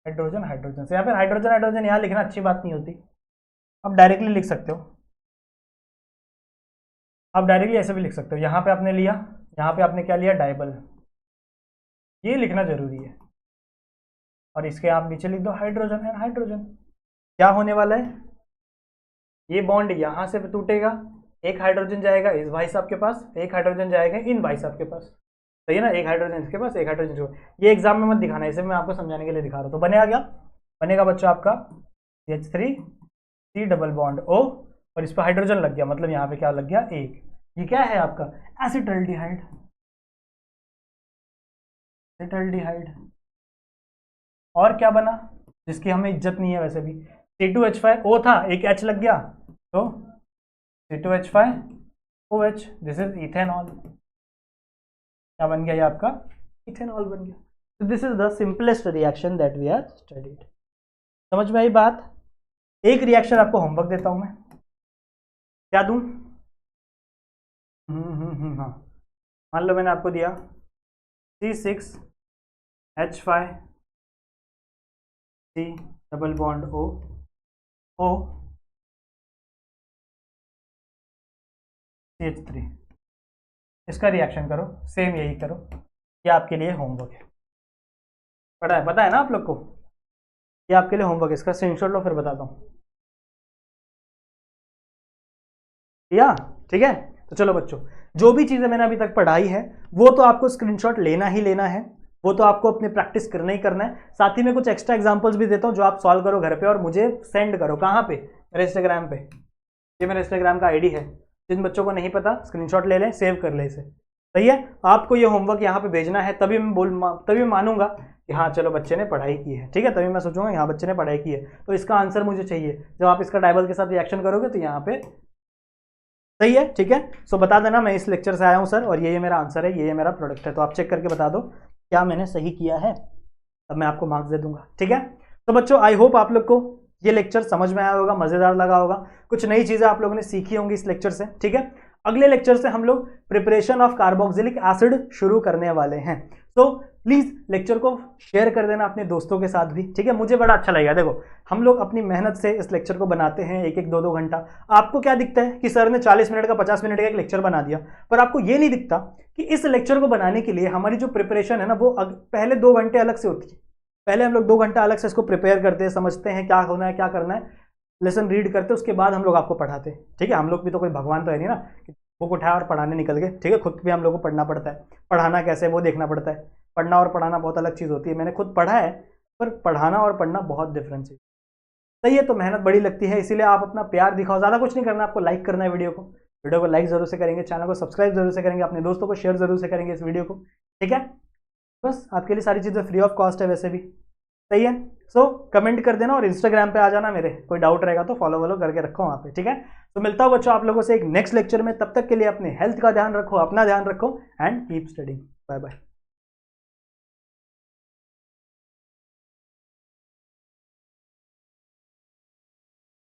हाइड्रोजन हाइड्रोजन से, या फिर हाइड्रोजन हाइड्रोजन यहाँ लिखना अच्छी बात नहीं होती, आप डायरेक्टली लिख सकते हो, आप डायरेक्टली ऐसे भी लिख सकते हो, यहाँ पे आपने लिया, यहाँ पे आपने क्या लिया? डाइबल, ये लिखना जरूरी है, और इसके आप नीचे लिख दो हाइड्रोजन एंड हाइड्रोजन। क्या होने वाला है? ये बॉन्ड यहाँ से टूटेगा, एक हाइड्रोजन जाएगा इस भाई साहब के पास, एक हाइड्रोजन जाएगा इन भाई साहब के पास, सही है ना, एक हाइड्रोजन इसके पास, एक हाइड्रोजन इसके पास। ये एग्जाम में मत दिखाना, इसे मैं आपको समझाने के लिए दिखा रहा हूँ। तो बनेगा क्या? बनेगा बच्चों आपका CH3 C double bond O, और इस पर हाइड्रोजन लग गया, मतलब यहाँ पे क्या लग गया? एक, ये क्या है आपका? Acetaldehyde, acetaldehyde. और क्या बना जिसकी हमें इज्जत नहीं है वैसे भी? C2H5O था, एक H लग गया, तो C2H5OH, दिस इज इथेनॉल, क्या बन गया? ये आपका इथेनॉल बन गया। तो this is the simplest reaction that we are studied. समझ में आई बात? एक रिएक्शन आपको होमवर्क देता हूं मैं, क्या दूं? हाँ, मान लो मैंने आपको दिया C6H5 C double bond O O CH3, इसका रिएक्शन करो, सेम यही करो। ये आपके लिए होमवर्क है, पता है ना आप लोग को, ये आपके लिए होमवर्क है। इसका स्क्रीनशॉट लो, फिर बताता हूँ। या ठीक है, तो चलो बच्चों, जो भी चीजें मैंने अभी तक पढ़ाई है वो तो आपको स्क्रीनशॉट लेना ही लेना है, वो तो आपको अपनी प्रैक्टिस करना ही करना है। साथ ही में कुछ एक्स्ट्रा एग्जांपल्स भी देता हूं जो आप सॉल्व करो घर पे और मुझे सेंड करो। कहाँ पे? मेरे इंस्टाग्राम पे। ये मेरा इंस्टाग्राम का आईडी है। जिन बच्चों को नहीं पता स्क्रीनशॉट ले लें, सेव कर ले इसे। सही है, आपको ये होमवर्क यहाँ पे भेजना है, तभी मैं तभी मानूंगा कि हाँ चलो बच्चे ने पढ़ाई की है। ठीक है, तभी मैं सोचूंगा यहाँ बच्चे ने पढ़ाई की है, तो इसका आंसर मुझे चाहिए। जब आप इसका डायबल के साथ रिएक्शन करोगे तो यहाँ पे सही है। ठीक है, सो बता देना मैं इस लेक्चर से आया हूँ सर, और ये मेरा आंसर है, ये मेरा प्रोडक्ट है। तो आप चेक करके बता दो क्या मैंने सही किया है, तब मैं आपको मार्क्स दे दूंगा। ठीक है, तो बच्चों आई होप आप लोग को ये लेक्चर समझ में आया होगा, मजेदार लगा होगा, कुछ नई चीजें आप लोगों ने सीखी होंगी इस लेक्चर से। ठीक है, अगले लेक्चर से हम लोग प्रिपरेशन ऑफ कार्बोक्सिलिक एसिड शुरू करने वाले हैं। तो प्लीज लेक्चर को शेयर कर देना अपने दोस्तों के साथ भी। ठीक है, मुझे बड़ा अच्छा लगेगा। देखो हम लोग अपनी मेहनत से इस लेक्चर को बनाते हैं, एक एक दो दो घंटा। आपको क्या दिखता है कि सर ने 40 मिनट का 50 मिनट का एक लेक्चर बना दिया, पर आपको ये नहीं दिखता कि इस लेक्चर को बनाने के लिए हमारी जो प्रिपरेशन है ना, वो पहले 2 घंटे अलग से होती है। पहले हम लोग 2 घंटा अलग से इसको प्रिपेयर करते हैं, समझते हैं क्या होना है क्या करना है, लेसन रीड करते हैं, उसके बाद हम लोग आपको पढ़ाते हैं। ठीक है, हम लोग भी तो कोई भगवान तो है नहीं ना कि बुक उठाया और पढ़ाने निकल गए। ठीक है, खुद भी हम लोग को पढ़ना पड़ता है, पढ़ाना कैसे वो देखना पड़ता है। पढ़ना और पढ़ाना बहुत अलग चीज़ होती है। मैंने खुद पढ़ा है, पर पढ़ाना और पढ़ना बहुत डिफरेंस है। सही है, तो मेहनत बड़ी लगती है, इसीलिए आप अपना प्यार दिखाओ। ज़्यादा कुछ नहीं करना, आपको लाइक करना है वीडियो को लाइक जरूर से करेंगे, चैनल को सब्सक्राइब जरूर से करेंगे, अपने दोस्तों को शेयर जरूर से करेंगे इस वीडियो को। ठीक है, बस आपके लिए सारी चीज़ें फ्री ऑफ कॉस्ट है वैसे भी। सही है, सो कमेंट कर देना और इंस्टाग्राम पे आ जाना, मेरे कोई डाउट रहेगा तो फॉलो करके रखो वहाँ पे। ठीक है, तो मिलता हूँ बच्चों आप लोगों से एक नेक्स्ट लेक्चर में। तब तक के लिए अपने हेल्थ का ध्यान रखो, अपना ध्यान रखो, and keep studying. Bye bye.